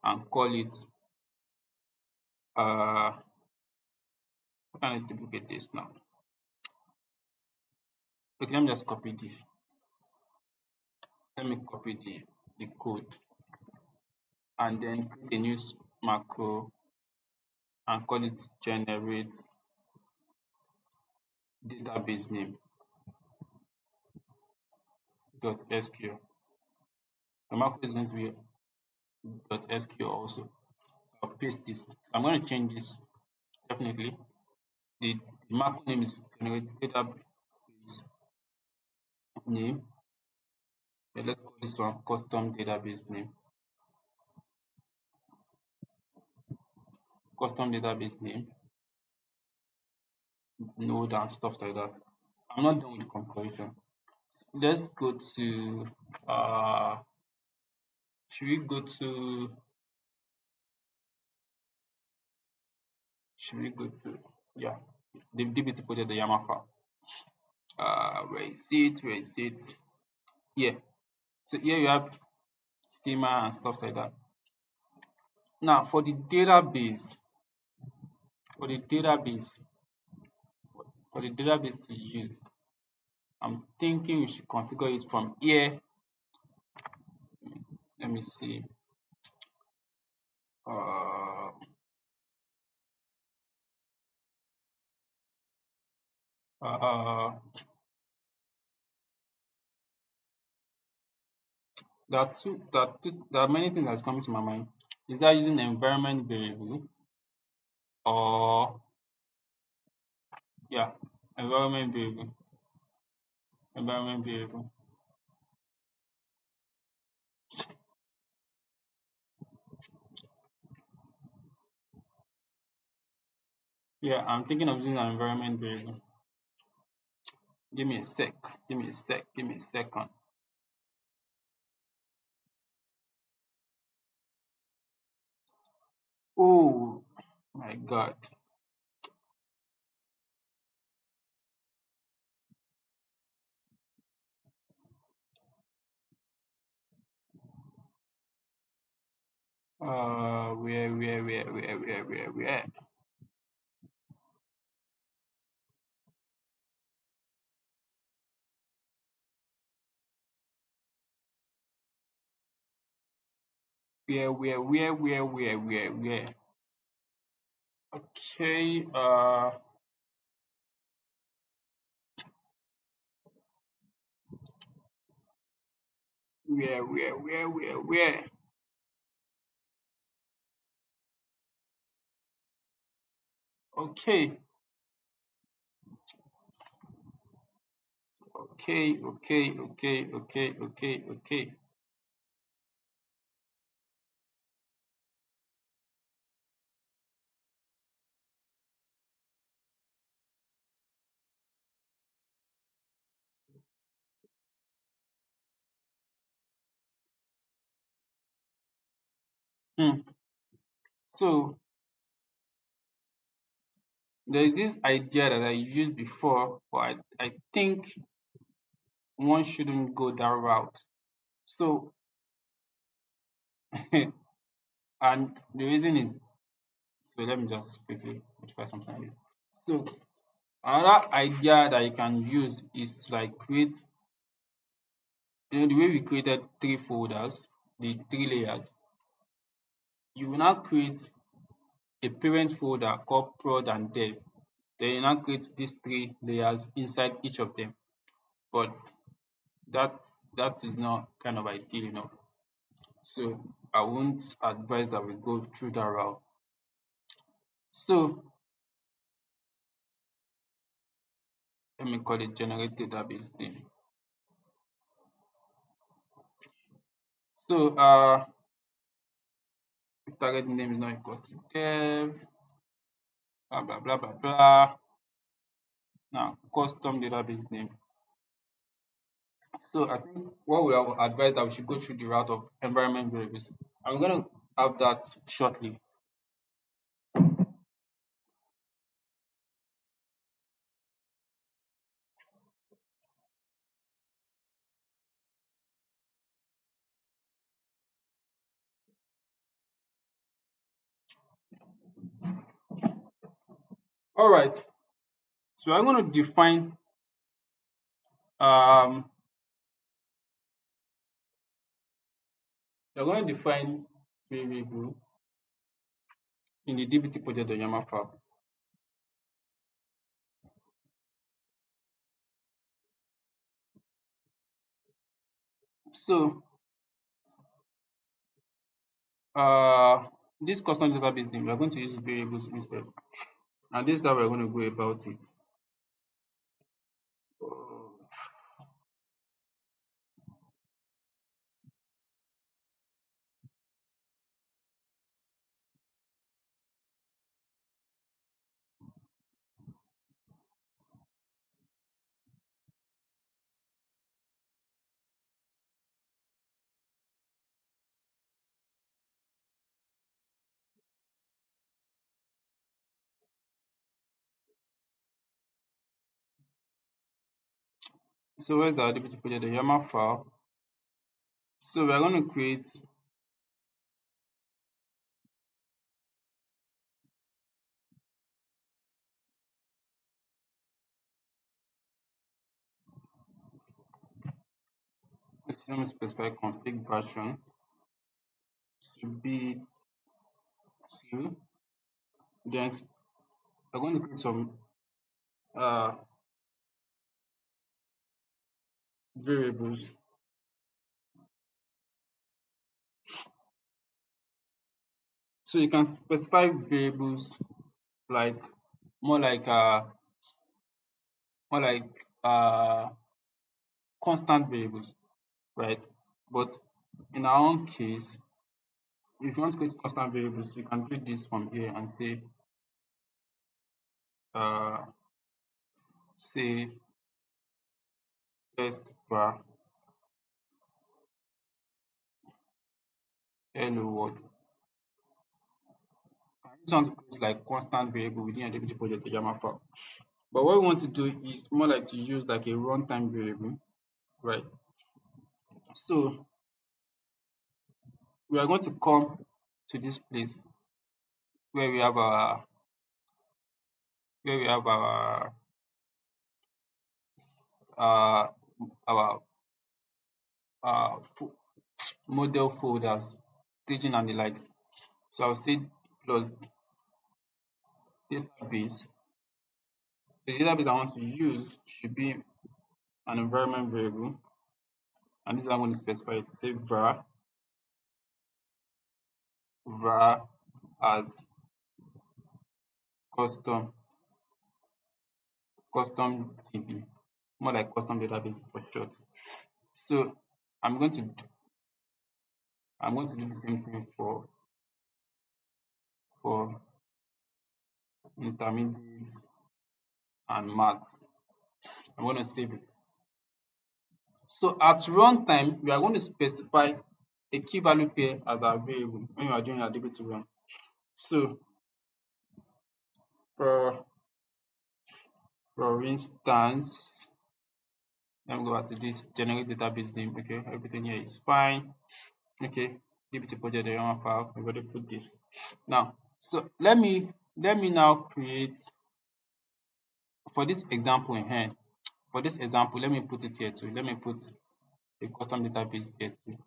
and call it how can I duplicate this now? Okay, let me just copy this. Let me copy the code and then create a new macro and call it generate database name .sql. The macro is going to be .sql also. So I'll paste this. I'm going to change it definitely. The macro name is generate database name. Okay, let's call this one custom database name. Custom database name, node and stuff like that. I'm not done with the configuration. Let's go to should we go to yeah, the dbt project, the YAML file. Where is it? Where is it? Yeah. So here you have schema and stuff like that. Now for the database, for the database, to use, I'm thinking we should configure it from here. Let me see. Uh, uh, there are many things that's coming to my mind. Is that using environment variable or yeah, environment variable, environment variable. Yeah, I'm thinking of using an environment variable. Give me a sec. Give me a sec. Give me a second. Oh my God. Where? Where? Okay. Where? Okay. Okay. Hmm. So there's this idea that I used before, but I think one shouldn't go that route. So, and the reason is, so let me just quickly modify something. So, another idea that you can use is to like create, the way we created three folders, the three layers, you will now create a parent folder called prod and dev. Then you now create these three layers inside each of them. But that is not kind of ideal enough. So I won't advise that we go through that route. So let me call it generate database name. So target name is not equal to dev, blah blah blah blah blah. Now custom database name. So I think what we have advised that we should go through the route of environment variables. I'm going to have that shortly. All right. So I'm going to define um we're going to define variable in the dbt project.yml file. So uh this custom database name, we're going to use variables instead. And this is how we're going to go about it. So where's the dbt project.yml file? So we're going to create let me specify config version to be 2. Then we're going to create some uh variables. So you can specify variables like more like uh more like constant variables, right? But in our own case, if you want to create constant variables, you can do this from here and uh say let var hello world. I just want to create like constant variable within your dbt project YAML file. But what we want to do is more like to use like a runtime variable, right? So we are going to come to this place where we have our where we have uh our model folders, staging and the likes. So I'll say plus database. The database I want to use should be an environment variable, and this is I'm going to specify it. Say var as custom custom DB, more like custom database for short. So I'm going to do the same thing for intermediate and marts. I'm going to save it. So at runtime, we are going to specify a key value pair as our variable when you are doing your dbt run. So for instance, let me go back to this generate database name. Okay, everything here is fine. Okay, dbt project YAML file. We've already put this. Now, so let me now create for this example in here. For this example, let me put it here too. Let me put a custom database there too.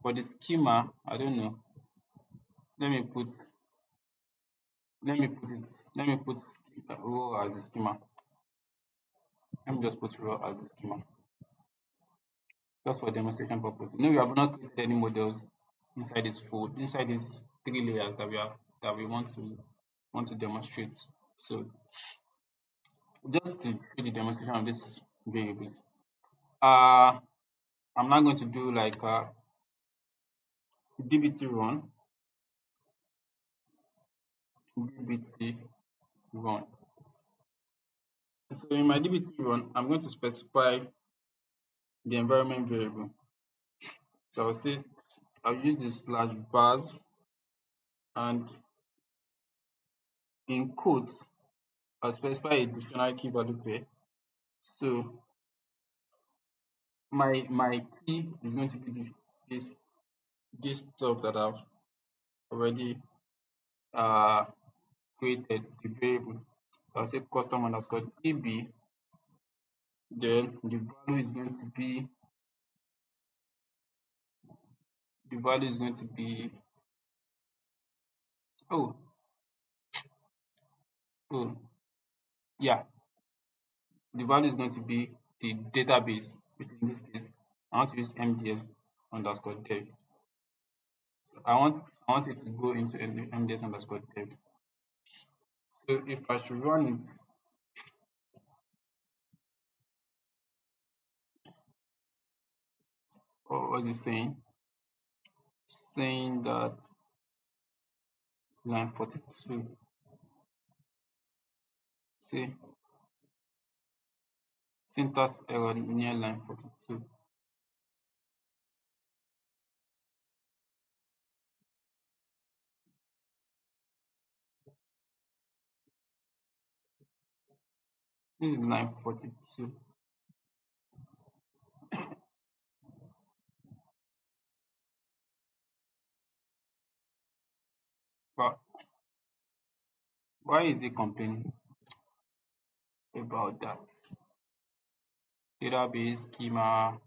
For the schema, I don't know. Let me put let me put it let me put row as the schema. Let me just put row as the schema. Just for demonstration purpose. No, we have not created any models inside this fold, inside these 3 layers that we want to demonstrate. So just to do the demonstration of this variable, uh I'm now going to do like dbt run, dbt run. So in my dbt run, I'm going to specify the environment variable. So I'll use the slash vars, and in code I'll specify a dictionary key value pair. So my key is going to be this this stuff that I've already uh created, the variable. So I'll say custom underscore eb, then the value is going to be oh oh yeah, the value is going to be the database, which in this case I want to use MDS underscore dev. I want it to go into MDS underscore dev. So if I should run it, what was it saying? Saying that line 42, say syntax error near line 42. This is line 42. But why is it complaining about that? Database schema.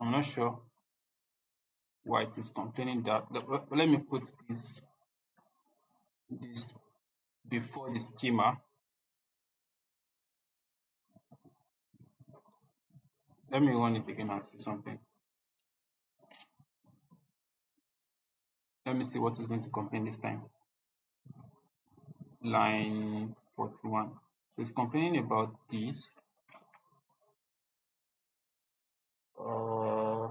I'm not sure why it is complaining that. Let me put this before the schema. Let me run it again and see something. Let me see what is going to complain this time. Line 41. So it's complaining about this. Uh,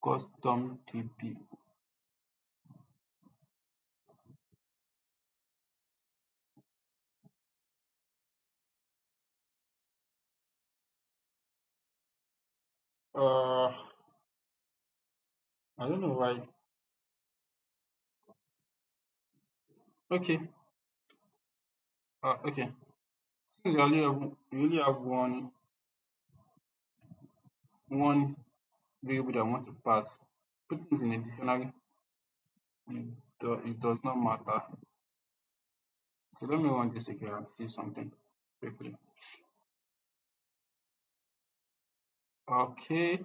custom TP. I don't know why. Okay. Okay. Since you only have one variable that I want to pass, putting it in a dictionary, it does not matter. So let me run this again and see something quickly. Okay.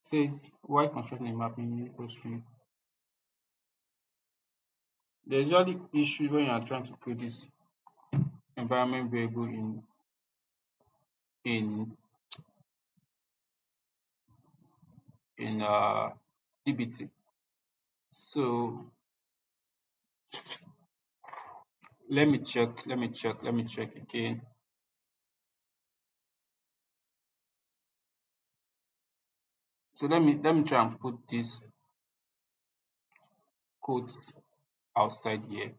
Says why constructing a mapping equals string. There's usually issue when you are trying to create this environment variable in DBT. So let me check again. So let me try and put this code outside here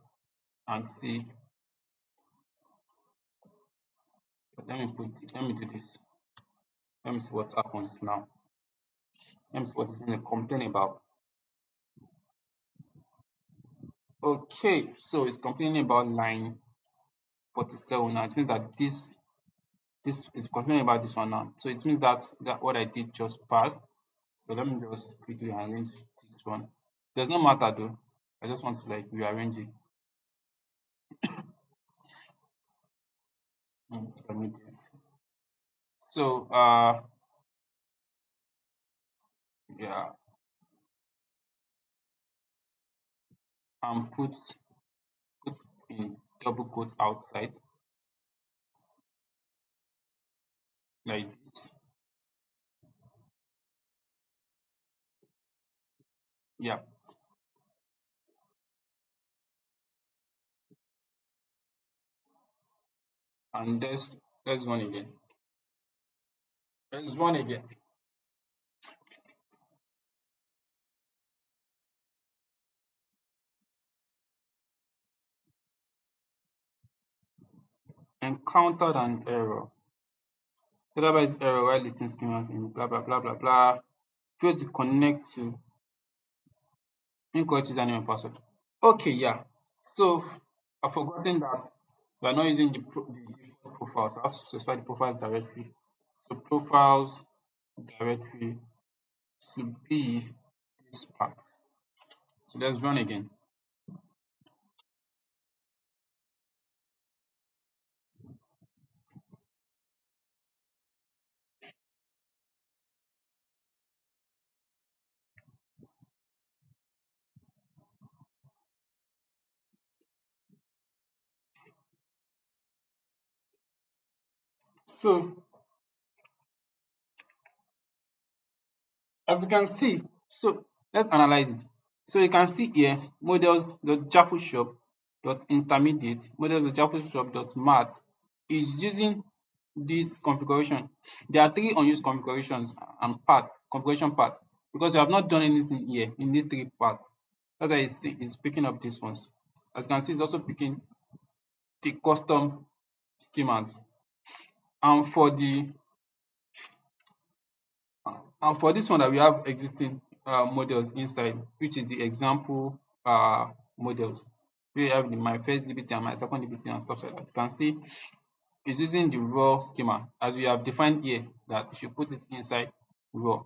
and see. Let me do this. Let me see what happens now. Let me see what it's going to complain about. Okay, so it's complaining about line 47 now. It means that this is complaining about this one now. So it means that what I did just passed. So let me just quickly arrange this one. Does not matter though. I just want to like rearrange it. Let me do it. So yeah, and put in double quote outside like this. Yeah. And there's one again. There's one again. Encountered an error. Database error while listing schemas in blah blah blah blah blah. Failed to connect to incorrect username and password. Okay, yeah. So I've forgotten that we are not using the default profile. I have to specify the profiles directory. So profiles directory to be this part. So let's run again. So as you can see, so let's analyze it. So you can see here models.javashop.intermediate models.javashop.mat is using this configuration. There are three unused configurations and parts, configuration parts, because you have not done anything here in these three parts. That's why it's picking up these ones. As you can see, it's also picking the custom schemas. And for the and for this one that we have existing models inside, which is the example models. We have my first DBT and my second DBT and stuff like that. You can see it's using the raw schema as we have defined here that you should put it inside raw,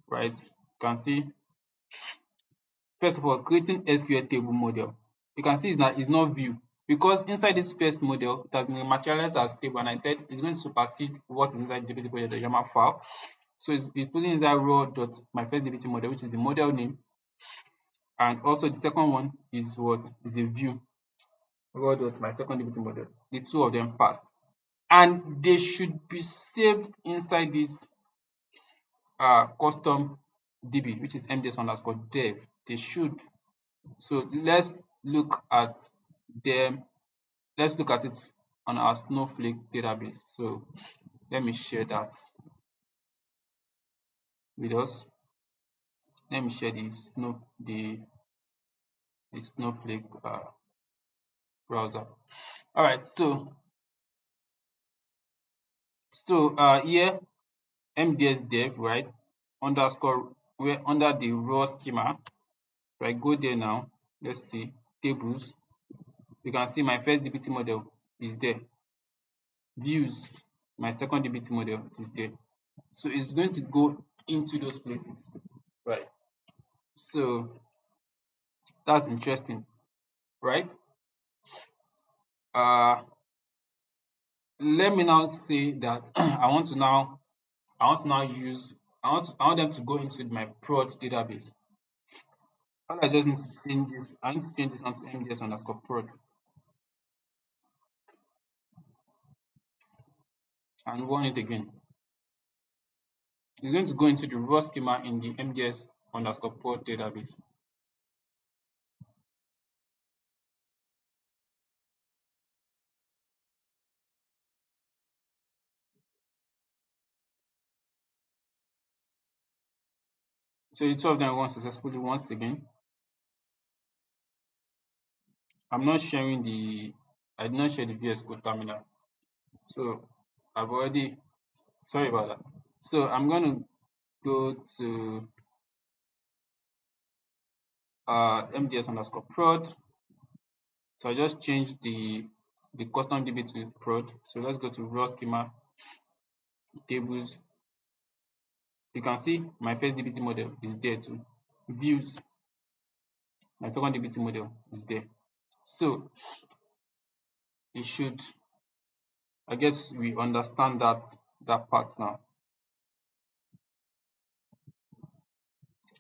right? You can see first of all creating SQL table model. You can see it's not view because inside this first model it has been materialized as table, and I said it's going to supersede what is inside dbt project.yml file. So it's putting inside raw dot my first dbt model, which is the model name, and also the second one is what is a view raw dot my second dbt model. The two of them passed, and they should be saved inside this custom db, which is MDS underscore dev. They should. So look at them. Let's look at it on our Snowflake database. So let me share that with us. Let me share the Snowflake browser. All right. So here MDS dev, right? Underscore, we're under the raw schema. Right, go there now. Let's see tables. You can see my first dbt model is there. Views, my second dbt model, it is there. So it's going to go into those places, right? So that's interesting, right? uh Let me now say that I want them to go into my prod database. All I just need to change this, I need to change it onto MDS underscore prod and run it again. It's going to go into the raw schema in the MDS underscore prod database. So the two of them run successfully once again. I'm not sharing I did not share the VS Code terminal. So I've already, sorry about that. So I'm going to go to MDS underscore prod. So I just changed the custom DB to prod. So let's go to raw schema tables. You can see my first DBT model is there too. Views, my second DBT model is there. So it should, I guess we understand that part now.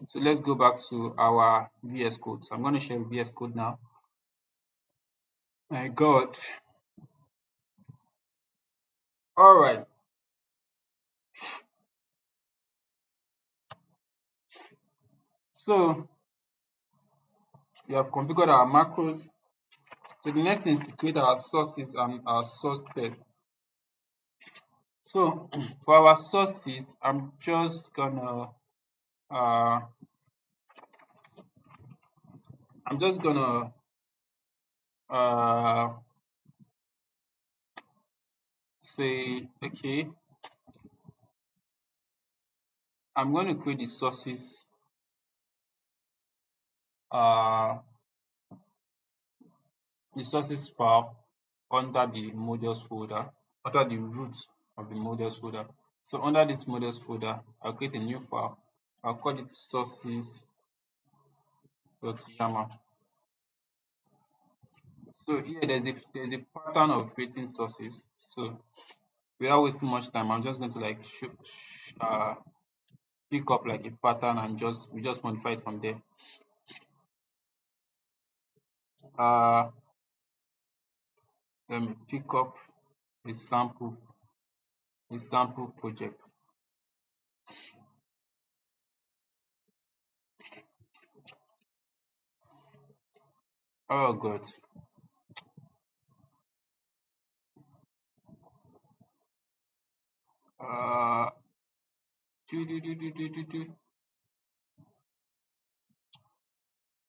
So let's go back to our VS Code. So I'm going to share VS Code now. My God. All right. So We have configured our macros. So the next thing is to create our sources and our source test. So for our sources, uh I'm just gonna uh say, okay, I'm going to create uh the sources file under the models folder, under the root of the models folder. So under this models folder, I'll create a new file. I'll call it sources.yaml. So here there's a pattern of creating sources. So without wasting much time, I'm just going to like pick up like a pattern and we just modify it from there. Uh, Let me pick up a sample project. Oh God. Uh, do do do do do do do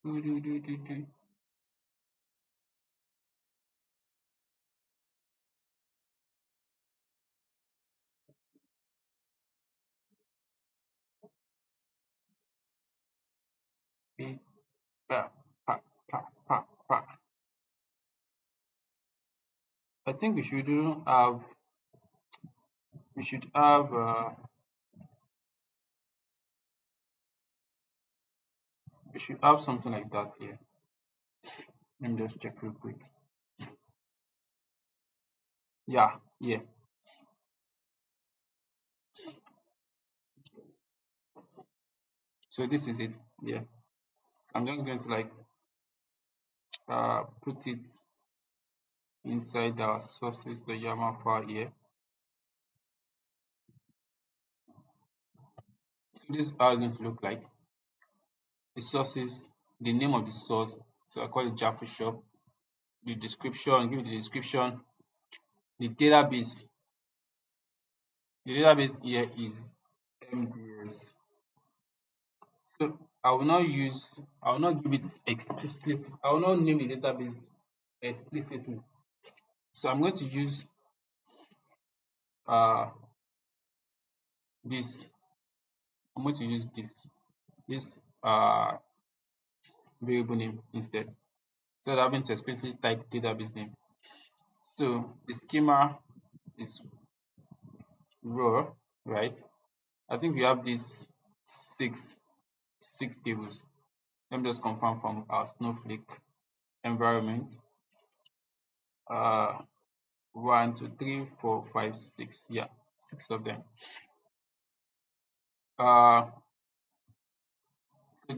do do do do do. Eh, pa, pa, pa, pa, pa. I think we should have something like that here. Let me just check real quick. Yeah, yeah. So this is it. Yeah. I'm just going to like put it inside our sources, the YAML file here. So this is how it's going to look like. The sources, the name of the source. So I call it Jaffa Shop. The description, give it the description. The database, here is MDS. So I will not give it explicitly, I will not name the database explicitly. So I'm going to use uh this, I'm going to use this variable name instead. So that having to explicitly type database name. So the schema is raw, right? I think we have these six tables. Let me just confirm from our Snowflake environment. Uh, 1, 2, 3, 4, 5, 6. Yeah, 6 of them. Uh, so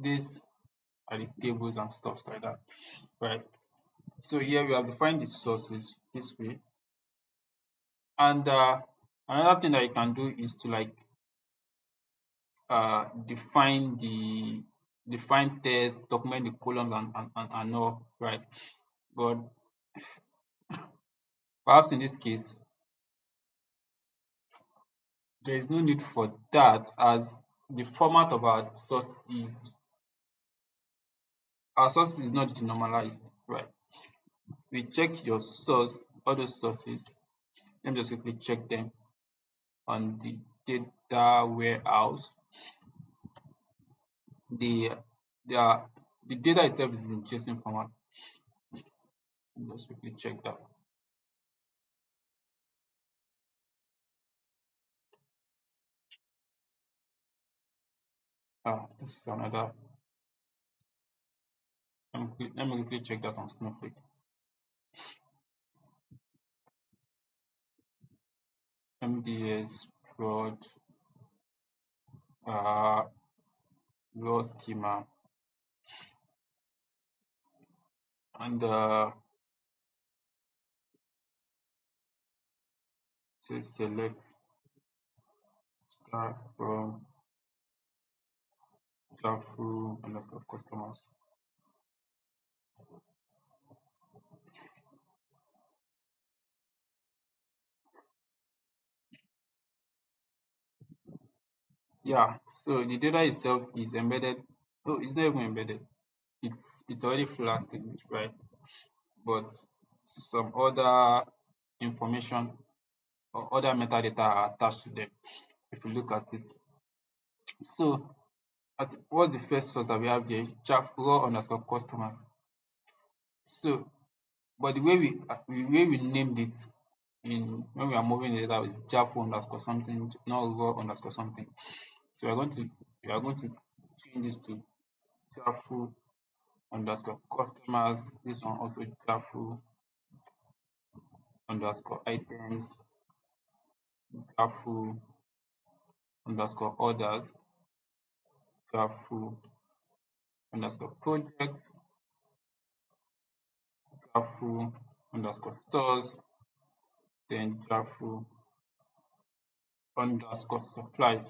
these are the tables and stuff like that, right? So here we have defined the sources this way, and another thing that you can do is to like define tests, document the columns and all, right? But perhaps in this case, there is no need for that, as the format of our source is not denormalized, right? We check your source, all those sources. Let me just quickly check them on the data warehouse. The the the data itself is in JSON format. Let me just quickly check that. This is another. Let me quickly check that on Snowflake. MDS prod uh, raw schema, and say select start from Jaffa and of customers. Yeah, so the data itself is embedded. Oh, it's not even embedded. It's already flattened, right? But some other information or other metadata are attached to them if you look at it. So what's the first source that we have there? Chaff raw underscore customers. So but the way we named it in when we are moving the data is Jaffa underscore something, not raw underscore something. So we are going to change it to Jaffa underscore customers. This one also Jaffa underscore items, Jaffa underscore orders, Jaffa underscore projects, Jaffa underscore stores, then Jaffa underscore supplies.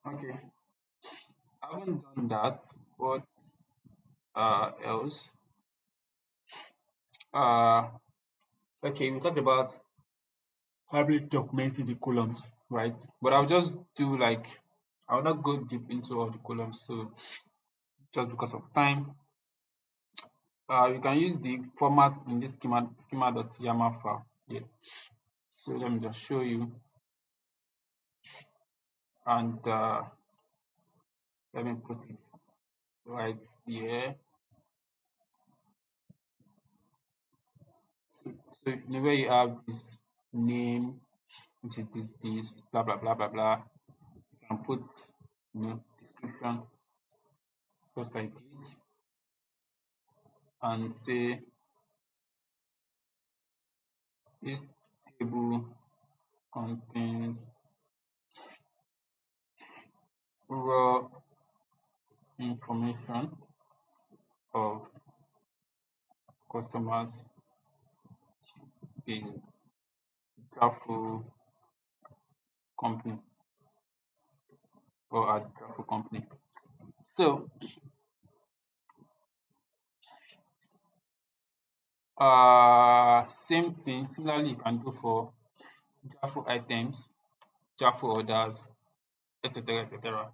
Okay, I haven't done that. What else? Uh, okay, we talked about probably documenting the columns, right? But I'll just do like I'll not go deep into all the columns, so just because of time. You can use the format in this schema.yml file here. So let me just show you, and let me put it right here. So where you have its name, which is this blah blah blah blah blah. You can put description just like this, and say this table contains raw information of customers in Grapho company or at Grapho company. So same thing similarly you can do for Grapho items, Grapho orders, etc etc,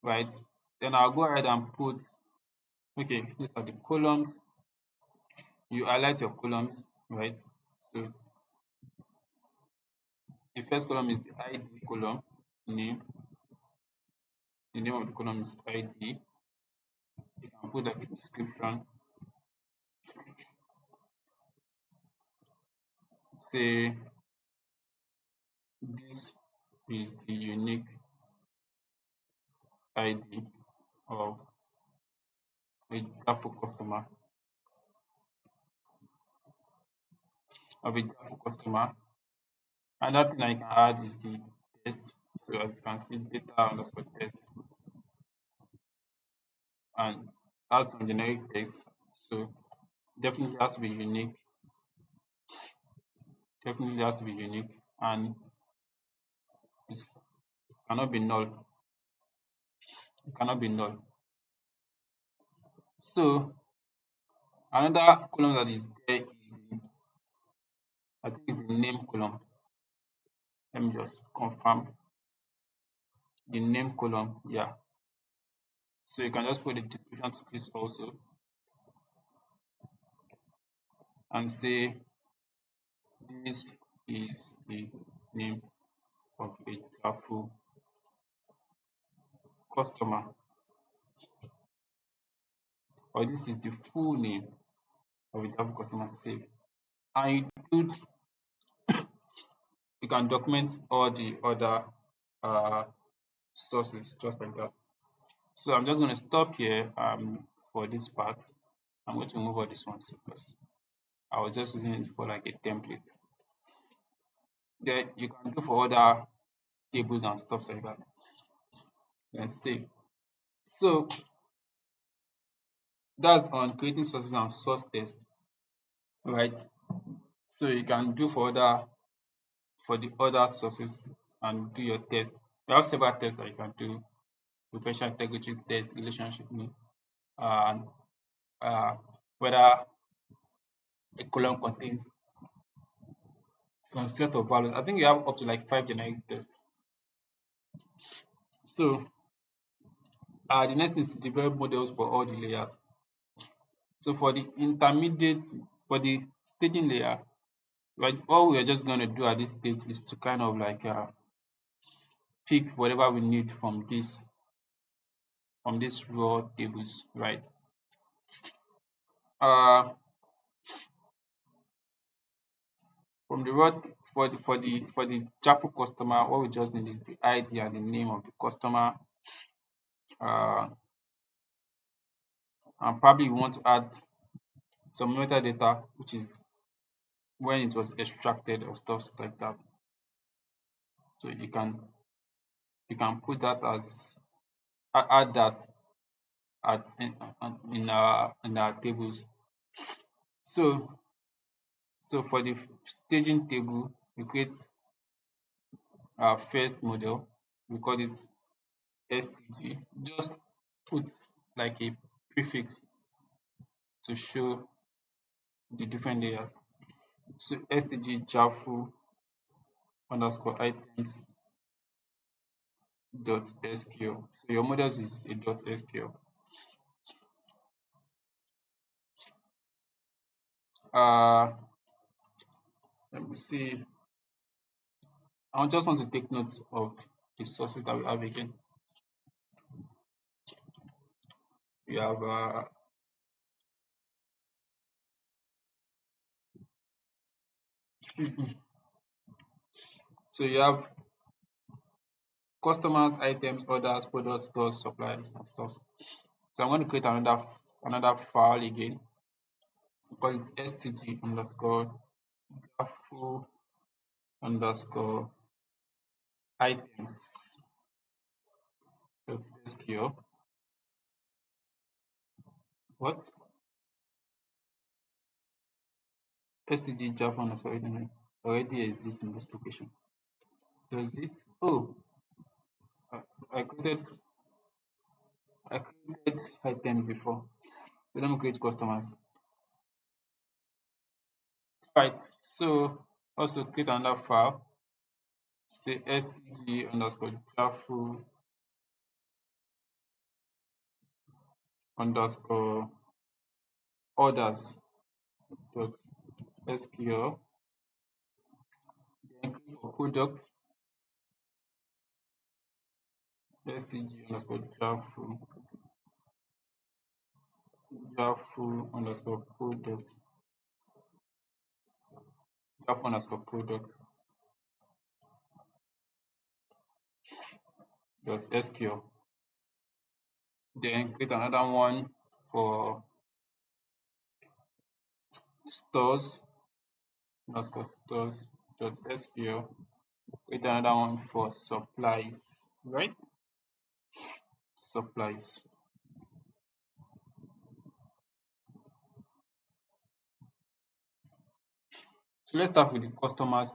right? Then I'll go ahead and put, okay, these are the columns. You highlight your column, right? So the first column is the ID column, name. The name of the column is ID. You can put like a description, say this is the unique ID of a Jaffa customer, Another thing I can add is the test. So as you can see, data underscore test, and that's some generic text. So definitely has to be unique. Definitely has to be unique, and it cannot be null. It cannot be null. So another column that is there is I think it's the name column. Let me just confirm the name column. Yeah. So you can just put the description to this also and say this is the name of a Jaffa customer, or this is the full name of a Jaffa customer save. And you can document all the other uh, sources just like that. So I'm just going to stop here for this part. I'm going to move on this one because I was just using it for like a template. Then you can do for other tables and stuff like that. Let's see. So that's on creating sources and source tests, right? So you can do for the other sources and do your test. We have several tests that you can do: professional integrity test, relationship and whether a column contains some set of values. I think you have up to like 5 generic tests. So the next is to develop models for all the layers. So for the intermediate, for the staging layer, right, all we are just going to do at this stage is to kind of like pick whatever we need from these raw tables, right? Uh, from the raw for the Jaffa customer, what we just need is the ID and the name of the customer. Uh, and probably we want to add some metadata, which is when it was extracted or stuff like that. So you can put that as add that at in our tables. So for the staging table, we create our first model. We call it STG. Just put like a prefix to show the different layers. So STG Jaffu underscore item dot SQL. So your model is a dot SQL. Uh, Let me see. I just want to take note of the sources that we have again. We have excuse me. So you have customers, items, orders, products, stores, suppliers, and stuff. So I'm going to create another file again. Call it stg underscore grapho underscore items sql. What? Stg java underscore items already exists in this location. Does it? Oh, I, I created I created items before. So let me create customers. Right. So also create another file. Say stg underscore grapho underscore orders dot sql. Then click for product stg underscore grapho underscore product dot sql. Then create another one for stores underscore stores dot sql. Create another one for supplies, right? Supplies. So let's start with the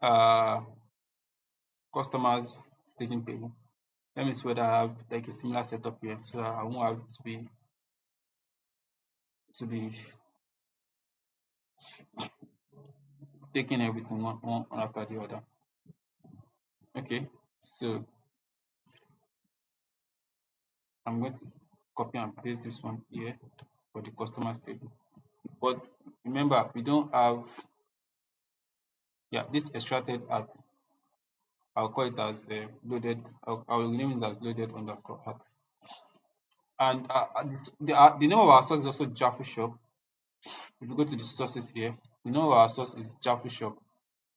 uh customers staging table. Let me see whether I have like a similar setup here so that I won't have to be taking everything one after the other. Okay, so I'm going to copy and paste this one here for the customers table. But remember, we don't have, yeah, this extracted at, I'll call it as loaded, I'll rename it as loaded underscore at. And the name of our source is also Jaffa Shop. If you go to the sources here, the name of our source is Jaffa Shop.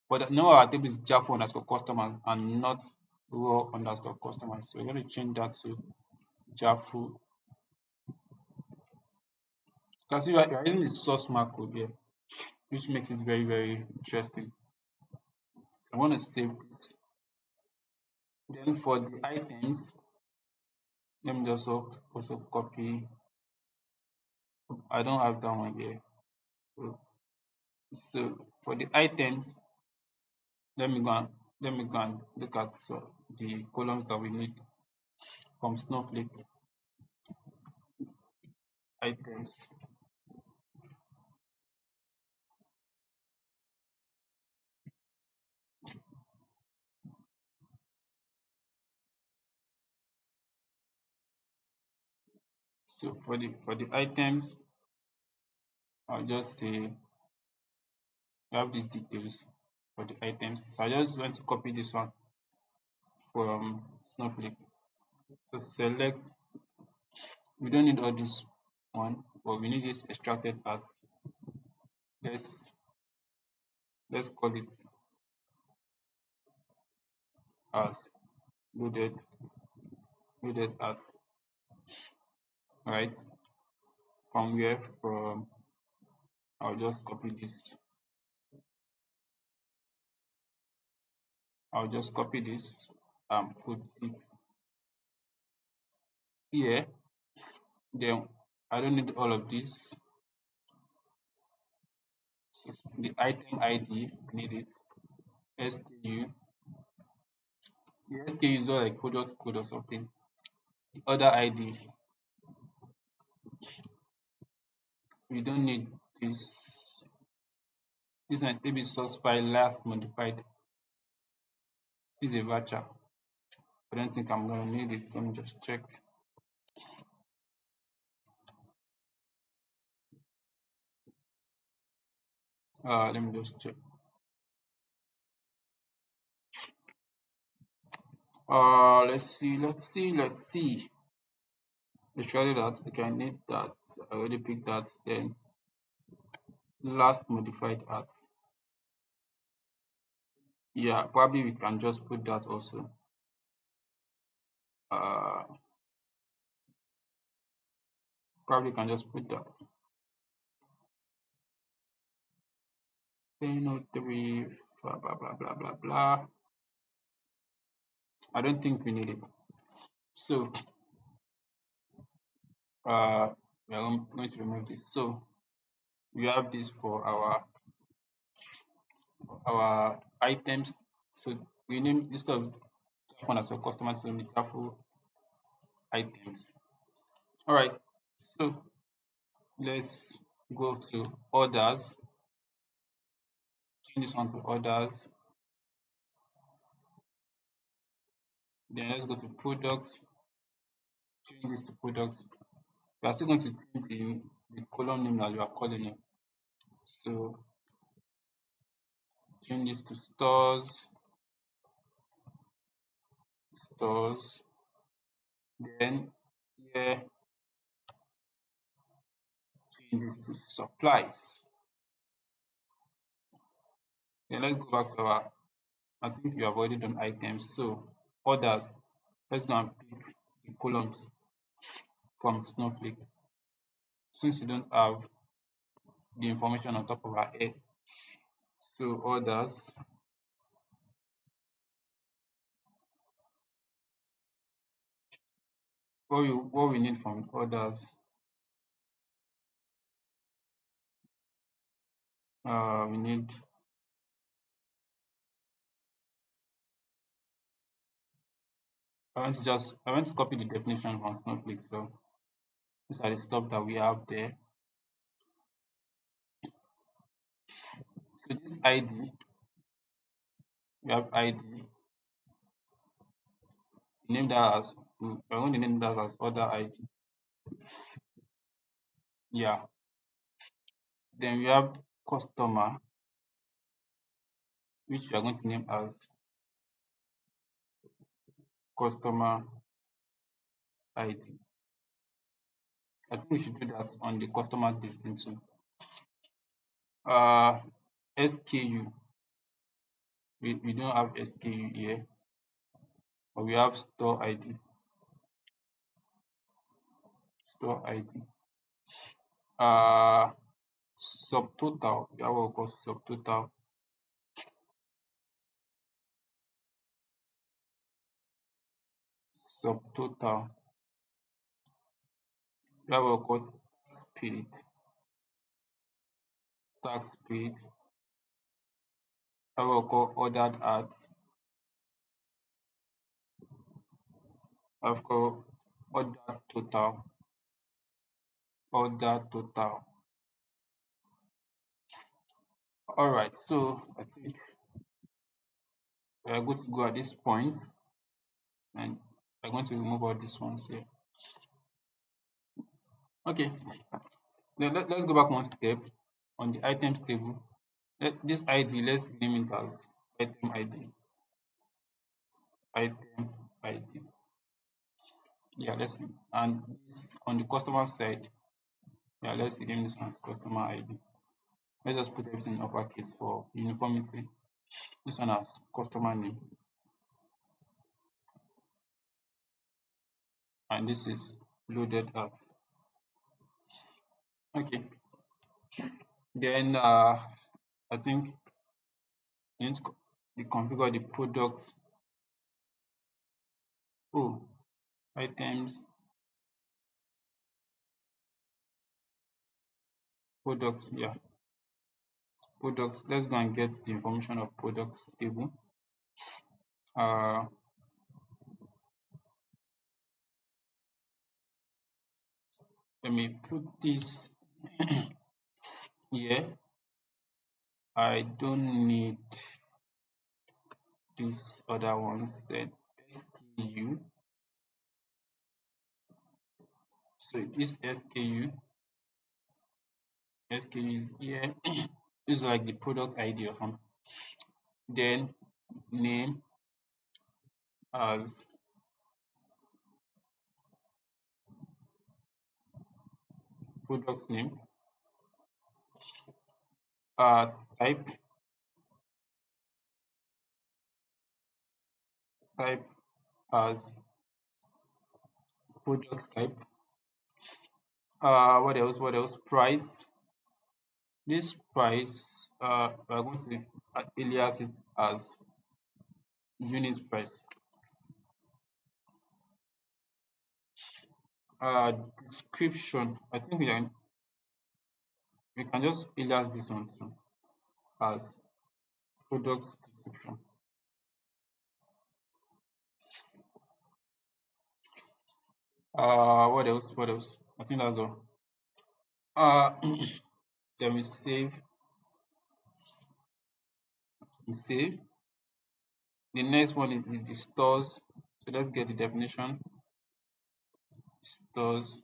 But the name of our table is Jaffa underscore customer and not raw underscore customer. So we're going to change that to Jaffa. Because we are using the source mark code here, which makes it very, very interesting. I want to save it. Then for the items, let me just also copy. I don't have that one here. So for the items, let me go and look at the columns that we need from Snowflake items. So for the items, I'll just say we have these details for the items. So I just want to copy this one from Snowflake. So select, we don't need all this one, but we need this extracted part. Let's call it art, loaded art, right? From where? From, I'll just copy this. I'll just copy this and put it here. Then I don't need all of this. So the item ID, we need it. SKU. The SKU is all like product code or something. The other ID, we don't need this. This might be source file last modified. This is a voucher. I don't think I'm gonna need it. Let me just check. Let me just check. Let's see. Actually that, okay, I need that. I already picked that. Then last modified at. Yeah, probably we can just put that also. Uh, probably can just put that. 1003 blah blah blah blah blah blah. I don't think we need it. So we are going to remove this. So we have this for our items. So we name instead of one as a customer, so we careful items. All right. So let's go to orders. Change this one to orders. Then let's go to products. Change this to products. We are still going to change the column name that you are calling it. So change this to stores. Then here change it to supplies. Then let's go back to our, I think we have already done items. So orders, let's go and pick the columns from Snowflake. Since you don't have the information on top of our head, so orders, what we need from orders, we need, I want to copy the definition from Snowflake. So these are the stuff that we have there. So this ID, we have ID, name that as, we're going to name that as order ID. Yeah. Then we have customer, which we are going to name as customer ID. I think we should do that on the customer listing too. SKU, we don't have SKU here, but we have store ID. Store ID. Subtotal, we have what we call subtotal. Subtotal. We have what we call paid. Tax paid. We have what we call ordered at. We have called ordered total. Ordered total. All right, so I think we are good to go at this point, and I'm going to remove all these ones here. Okay, then let's go back one step on the items table. This ID, let's name it as item ID. Item ID. Yeah, and this on the customer side. Yeah, let's name this one as customer ID. Let's just put everything in uppercase for uniformity. This one as customer name, and this is loaded up. Okay, then I think you need to configure the products. Oh, items, products. Yeah, products. Let's go and get the information of products table. Uh, Let me put this here. I don't need this other one. Then SKU. So this SKU is here. It's like the product ID or something. Then name as product name. Uh, type type as product type. What else? What else? Price. This price. We're going to alias it as unit price. Description. I think we can just alias this one too as product description. What else? What else? I think that's all. Uh, then we save. Save. The next one is the stores. So let's get the definition. Stores.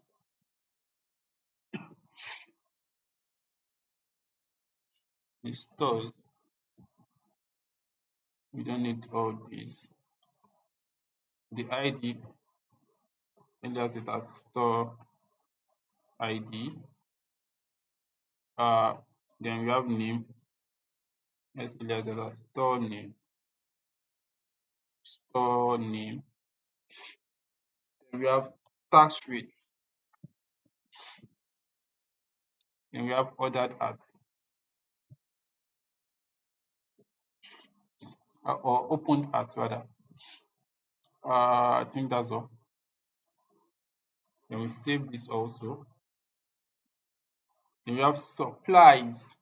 The stores. We don't need all these. The ID. Alias it as store ID. Uh, then we have name. Let's alias it as store name. Store name. Then we have tax rate. Then we have ordered at or opened at rather. I think that's all. Then we save it also. Then we have supplies.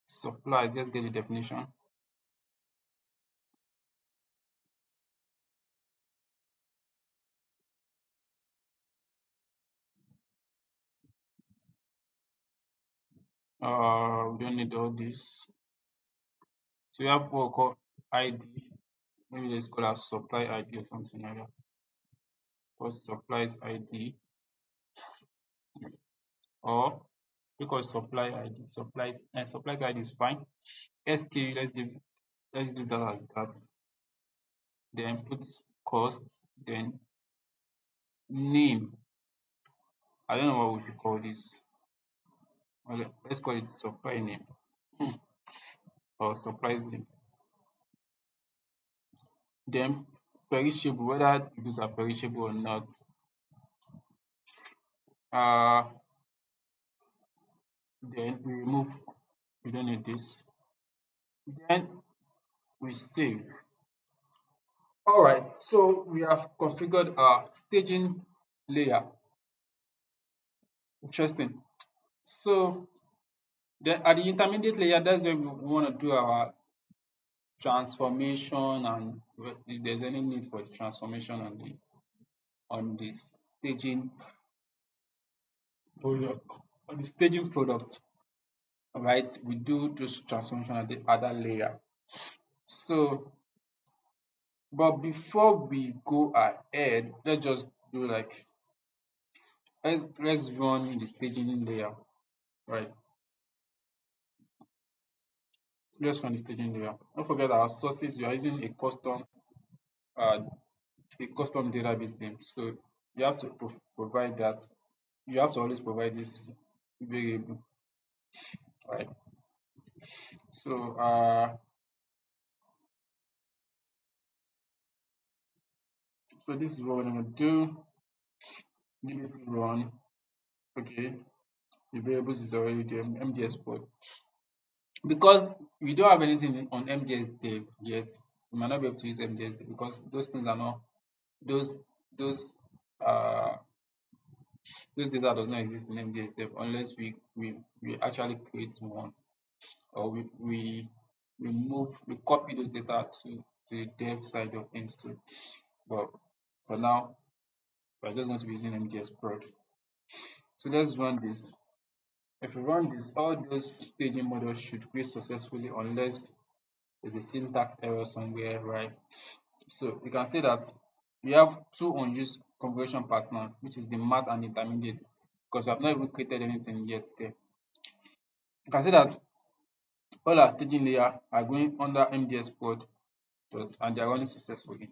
Supplies. Let's get the definition. We don't need all this. So we have what we call ID. Maybe let's call it supply ID or something like that. Or supplies ID, or because supply ID, supplies ID is fine. SKU, let's leave that as that. Then put cost, then name. I don't know what we should call it. Well, let's call it supply name or supply name. Then perishable, whether these are perishable or not. Uh, then we remove, we don't need this. Then we save. All right, so we have configured our staging layer. Interesting. So then at the intermediate layer, that's where we want to do our transformation, and if there's any need for the transformation on the staging product, on the staging product, right? We do those transformation at the other layer. So, but before we go ahead, let's just do like let's run the staging layer. Right. Let's run the staging layer. Don't forget our sources. We are using uh, a custom database name. So you have to provide that. You have to always provide this variable. Right. So so this is what we're gonna do. Immediately run. Okay. The variables is already there. MDS port. Because we don't have anything on MDS dev yet, we might not be able to use MDS dev because those things are not those those uh those data does not exist in MDS dev unless we actually create one, or we copy those data to the dev side of things too. But for now, we're just going to be using MDS prod. So let's run this. If we run this, all those staging models should create successfully unless there's a syntax error somewhere, right? So you can see that we have two unused configuration paths now, which is the mat and intermediate, because we have not even created anything yet there. You can see that all our staging layer are going under MDS pod and they are running successfully.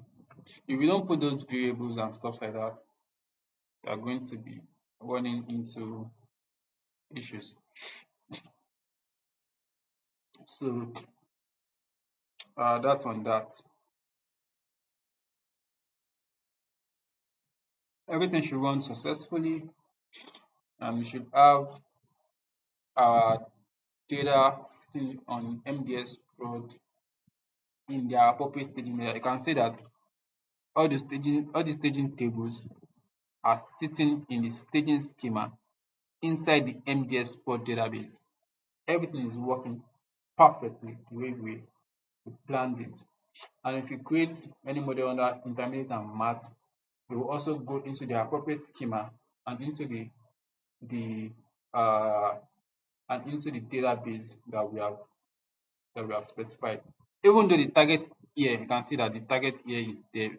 If you don't put those variables and stuff like that, you are going to be running into issues. So that's on that. Everything should run successfully, and we should have our data sitting on MDS prod in their appropriate staging layer. You can see that all the staging tables are sitting in the staging schema inside the MDS prod database. Everything is working perfectly the way we planned it. And if you create any model under intermediate and mat, it will also go into the appropriate schema and into the uh into the database that we have specified. Even though the target here, you can see that the target here is there.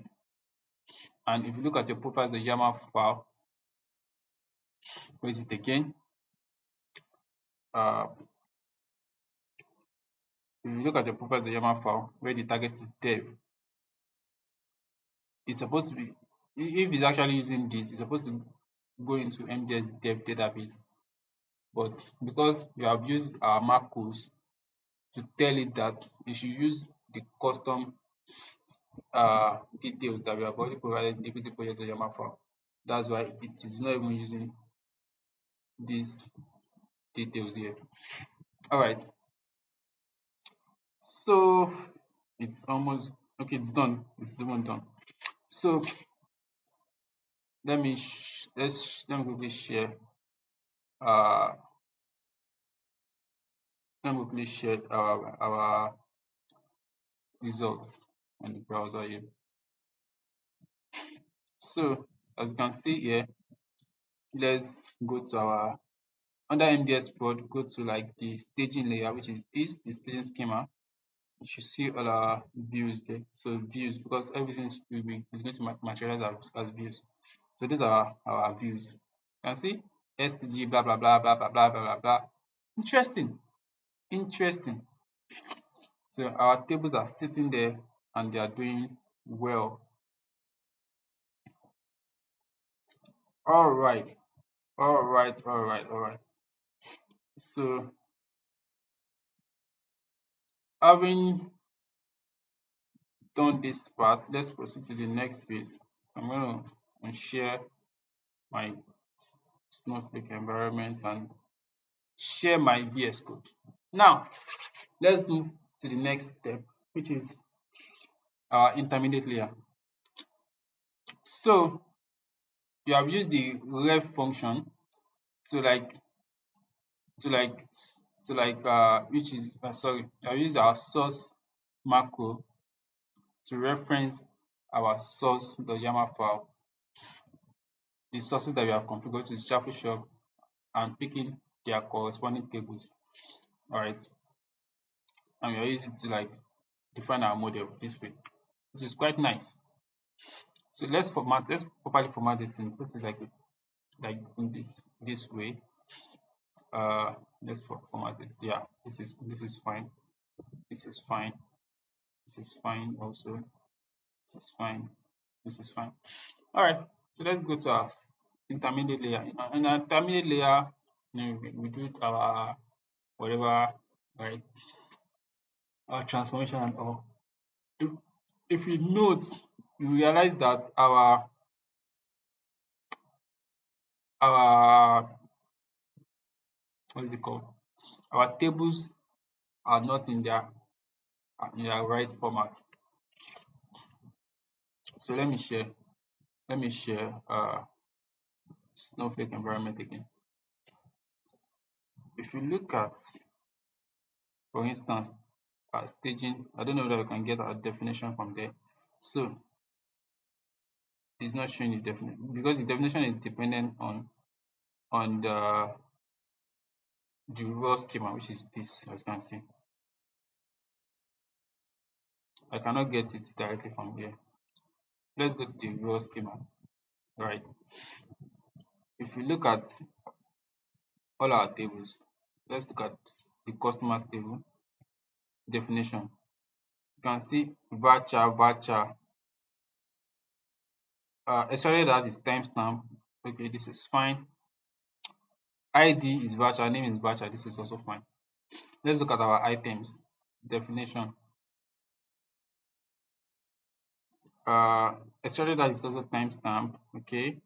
And if you look at your profiles.yml file, where is it again? Uh, if you look at your profiles.yml file, where the target is dev, it's supposed to be, if it's actually using this, it's supposed to go into MDS dev database. But because we have used our macros to tell it that it should use the custom details that we have already provided in the DPT project.yml file, that's why it is not even using these details here. All right, so it's almost okay. It's done. It's even done. So let me quickly share. Uh, let me quickly share our results on the browser here. So as you can see here, let's go to our under MDS prod. Go to like the staging layer, which is this, the staging schema. You should see all our views there. So views, because everything is going to materialize as views. So these are our views. You can see STG blah blah blah blah blah blah blah blah. Interesting. Interesting. So our tables are sitting there and they are doing well. All right. All right. All right. All right. So having done this part, let's proceed to the next phase. So I'm going to share my Snowflake environments and share my VS Code. Now, let's move to the next step, which is our intermediate layer. So you have used the ref function to like to like which is sorry, you have used our source macro to reference our source.yaml file, the sources that we have configured to the Shuffle shop, and picking their corresponding tables. All right, and we are using it to like define our model this way, which is quite nice. So let's properly format this and put it like it. like in this way. Let's format it. Yeah, this is fine. This is fine. This is fine also. This is fine. This is fine. All right. So let's go to our intermediate layer. In our intermediate layer, we do our whatever, right? Our transformation and all. If, if we note, we realize that our what is it called? Our tables are not in their right format. So let me share Snowflake environment again. If you look at, for instance, staging, I don't know whether you can get a definition from there. So it's not showing the definition because the definition is dependent on the raw schema, which is this, as you can see. I cannot get it directly from here. Let's go to the raw schema. Right. If you look at all our tables, let's look at the customers table definition. You can see varchar. Especially that is timestamp. Okay, this is fine. ID is varchar, name is varchar. This is also fine. Let's look at our items definition. Especially that is also timestamp. Okay,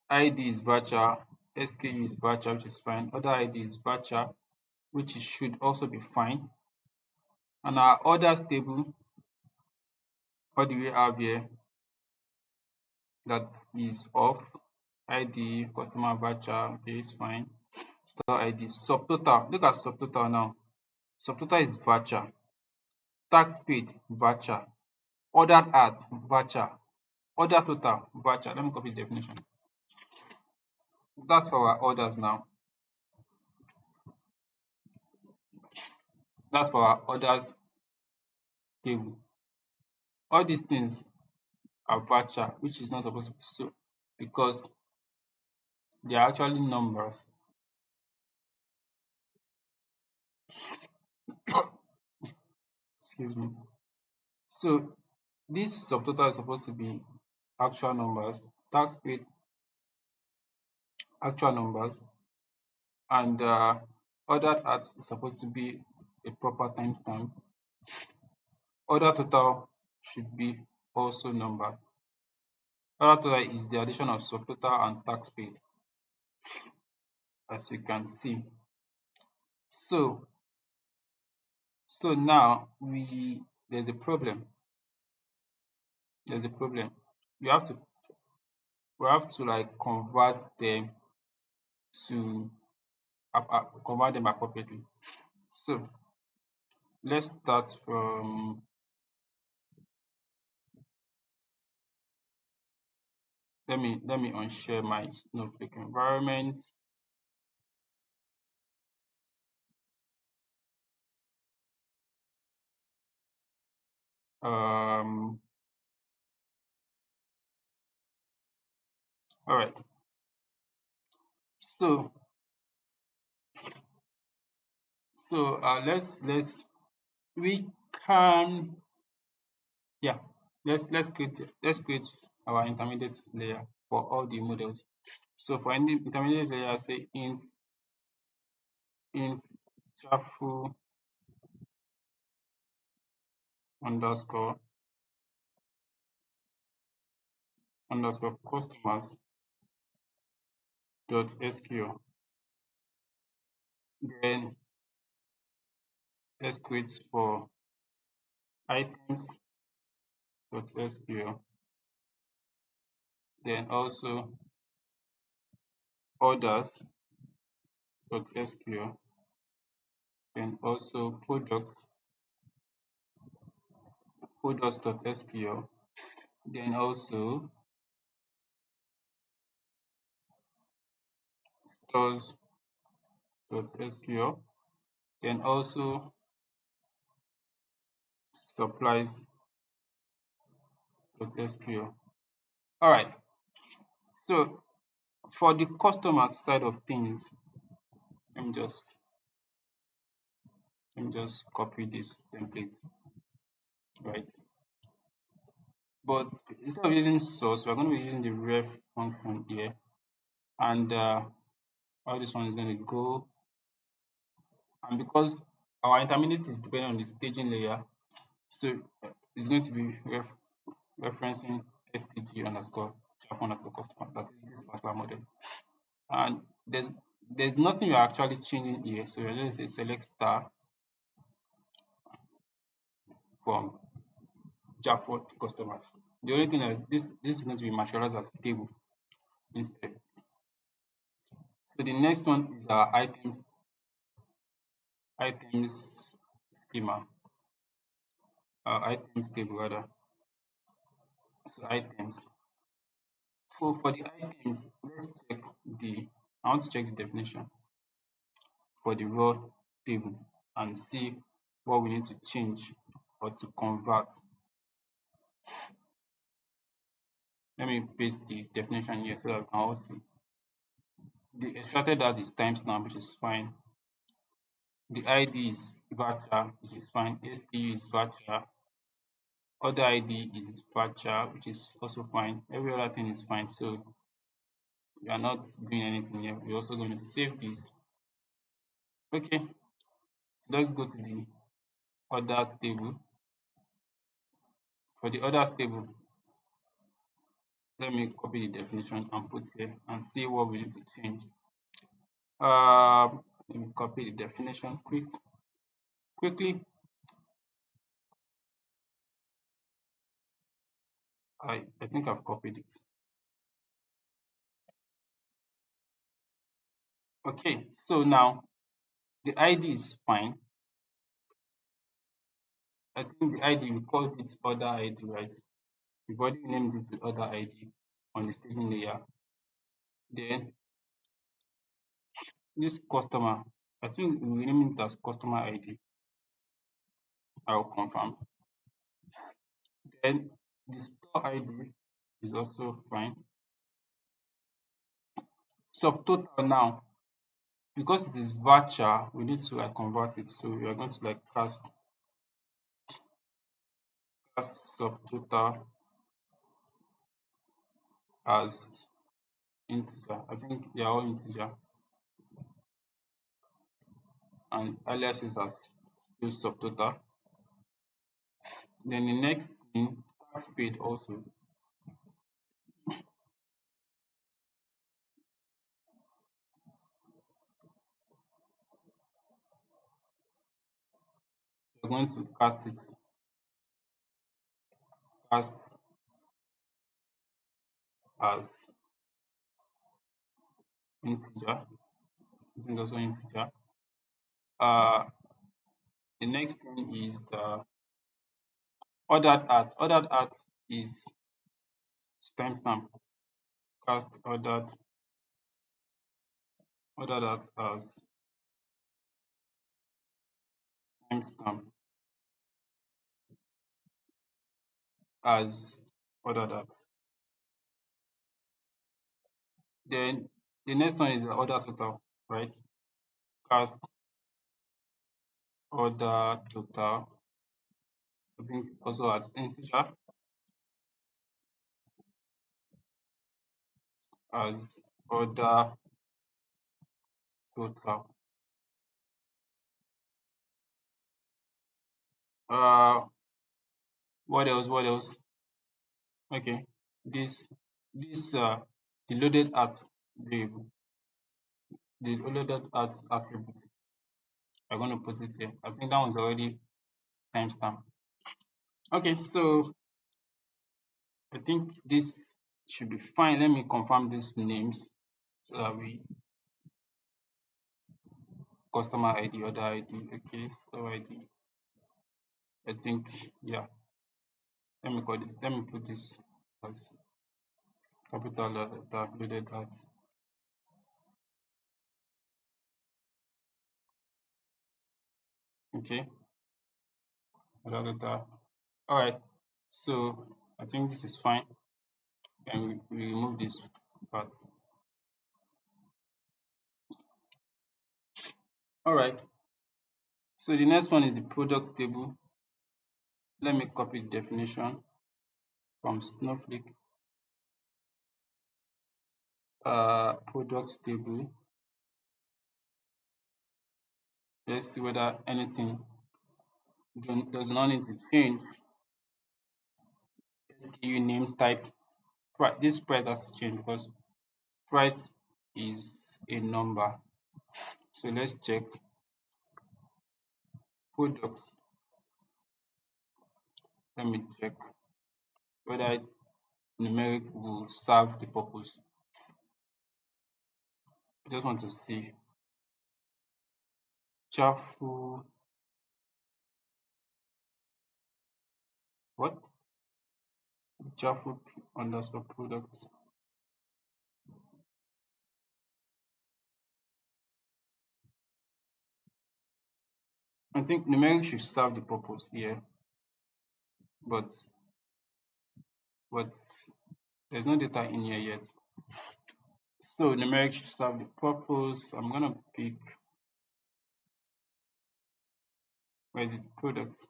ID is varchar, SKU is varchar, which is fine. Other ID is varchar, which should also be fine. And our orders table, what do we have here? That is off. ID, customer varchar, okay, it's fine. Store ID, subtotal. Look at subtotal now. Subtotal is varchar. Tax paid, varchar. Ordered at, varchar. Order total, varchar. Let me copy the definition. That's for our orders now. That's for our orders table. All these things are varchar, which is not supposed to be so because they are actually numbers. Excuse me. So this subtotal is supposed to be actual numbers, tax paid actual numbers, and ordered at is supposed to be a proper timestamp. Order total should be also numbered. Order total is the addition of subtotal and tax paid, as you can see. So now there's a problem. There's a problem. We have to like convert them to convert them appropriately. So let's start from, let me unshare my Snowflake environment. All right. So let's we can yeah let's create our intermediate layer for all the models. So for any intermediate layer, say in careful underscore customers dot sql. Then let's create for items dot sql. Then also orders dot sql. Then also products dot sql. Then also stores dot sql. Then also supplies dot sql. All right. So For the customer side of things, let me just copy this template, right? But instead of using source, we're going to be using the ref function here, and all this one is going to go. And because our intermediate is depending on the staging layer, so it's going to be referencing stg underscore sharp underscore customer. That is this particular model. And there's nothing you're actually changing here, so you're just say select star from Jafford customers. The only thing is this is going to be materialized as a table instead. So the next one is our items schema, item table rather. So items. For the item, let's check the I want to check the definition for the raw table and see what we need to change or to convert. Let me paste the definition here so that I can also see. The extracted at the timestamp, which is fine. The ID is varchar, which is fine. SKU is varchar. Other ID is varchar, which is also fine. Every other thing is fine. So we are not doing anything here. We're also going to save this. Okay, so let's go to the orders table. For the orders table, let me copy the definition and put here and see what we need to change. Let me copy the definition quickly. I think I've copied it. Okay, so now the ID is fine. I think the ID we called it order ID, right? We've already named it the order ID on the staging layer. Then this customer, I think we name it as customer ID. I'll confirm. Then the store ID is also fine. Subtotal now, because it is virtual, we need to like convert it. So we are going to like cast subtotal as integer. I think they are all integer. And alias is that still subtotal. Then the next thing, tax paid also. We're going to cast it as integer. This is also integer. The next thing is ordered at. Ordered at is timestamp. Cast ordered at as timestamp as ordered at. Then the next one is the order total, right? Cast order total. I think also as integer as order total. Uh, what else? What else? Okay, this the loaded at variable, the loaded at attribute. I'm going to put it there. I think that one's already timestamp. Okay, so I think this should be fine. Let me confirm these names so that we customer ID, order ID. Okay, store ID. I think yeah. Let me call this. Let me put this as capital letter loaded at. Okay, order letter. All right. So I think this is fine, and we remove this part. All right. So the next one is the product table. Let me copy the definition from Snowflake. Product table. Let's see whether anything does not need to change. SKU name type. This price has to change because price is a number. So let's check product. Let me check whether it's numeric will serve the purpose. I just want to see. Chafu. What? Chafu underscore product. I think numeric should serve the purpose here, but there's no data in here yet. So numeric should serve the purpose. I'm gonna pick, where is it, products.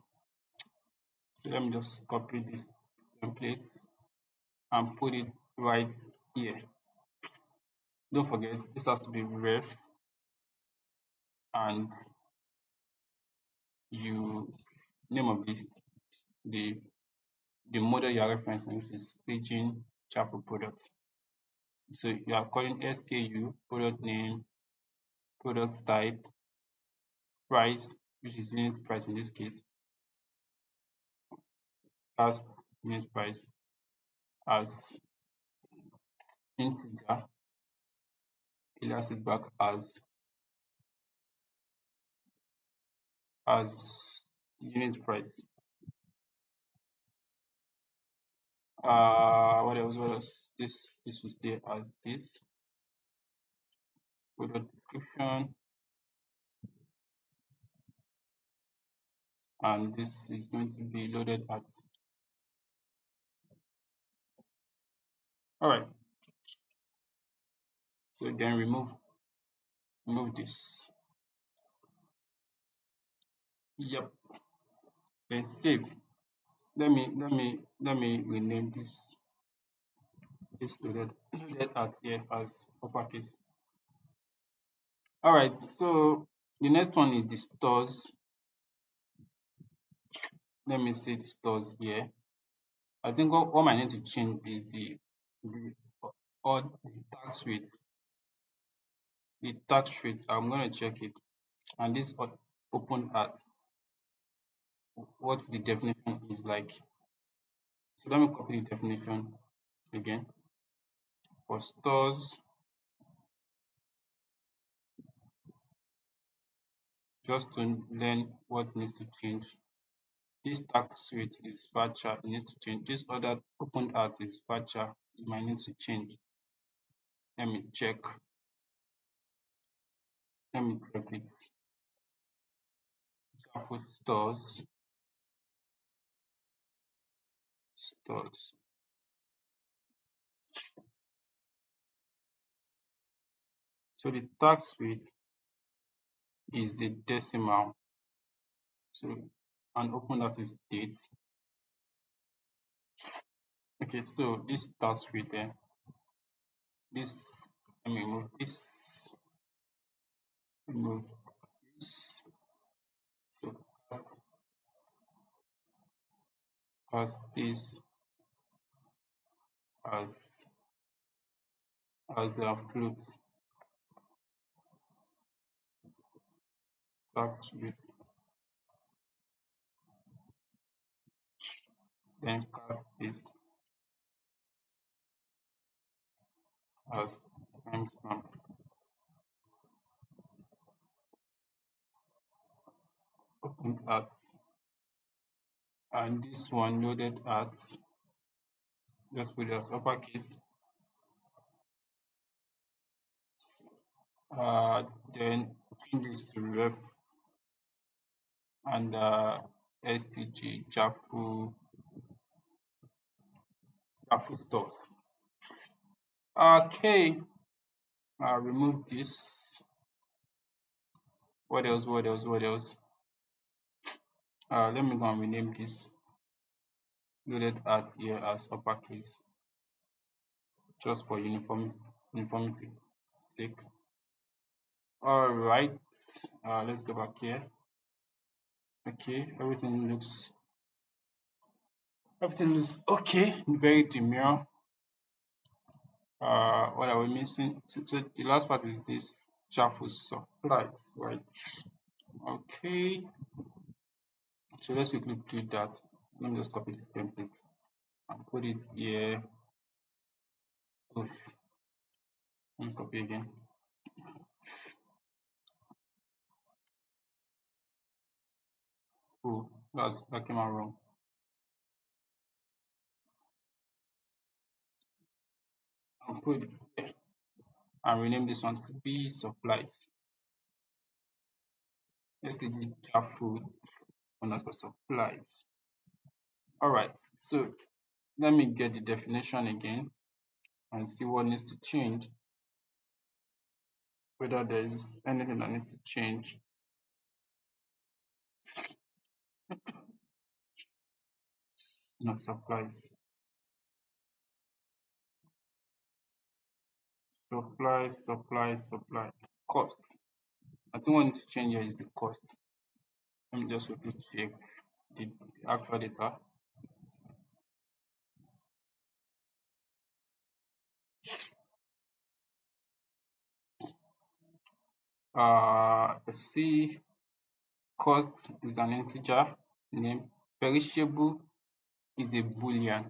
So let me just copy this template and put it right here. Don't forget this has to be ref, and you name of the the model you are referencing is staging Chafu products. So you are calling SKU, product name, product type, price, which is unit price in this case, as unit price, as integer, elastic back as unit price. What else? What else? This will stay as this. Product description, and this is going to be loaded at. All right. So then remove this. Yep. Then save. Let me rename this loaded at here as uppercase. All right. So the next one is the stores. Let me see the stores here. I think what I need to change is the or the tax rate. The tax rate, I'm going to check it. And this open at what the definition is like. So let me copy the definition again. For stores, just to learn what needs to change. This tax rate is VACHA, it needs to change. This other open at is VACHA, it might need to change. Let me check. Let me check it. For stores. So the tax rate is a decimal. So and open that is date. Okay, so this tax rate there. This, let me remove this. Remove this. So cast this as the float tax rate. Then cast it as timestamp. Open at, and this one loaded at, just put the uppercase. Then change this to ref and stg Chafu store. Okay, remove this. What else? What else? What else? Let me go and rename this loaded at here as uppercase, just for uniformity sake. All right. Let's go back here. Okay, everything looks okay, very demure. What are we missing? So the last part is this shuffle supplies, right? Okay, so let's quickly do that. Let me just copy the template and put it here. Oh, let me copy again. Oh, that came out wrong. I'll put it here and rename this one to be supplies. Let's do the shuffle underscore supplies. All right, so let me get the definition again and see what needs to change, whether there is anything that needs to change. No, supplies. Supply. Cost. I think what needs to change here is the cost. Let me just quickly check the actual data. Let's see. Cost is an integer name. Perishable is a boolean,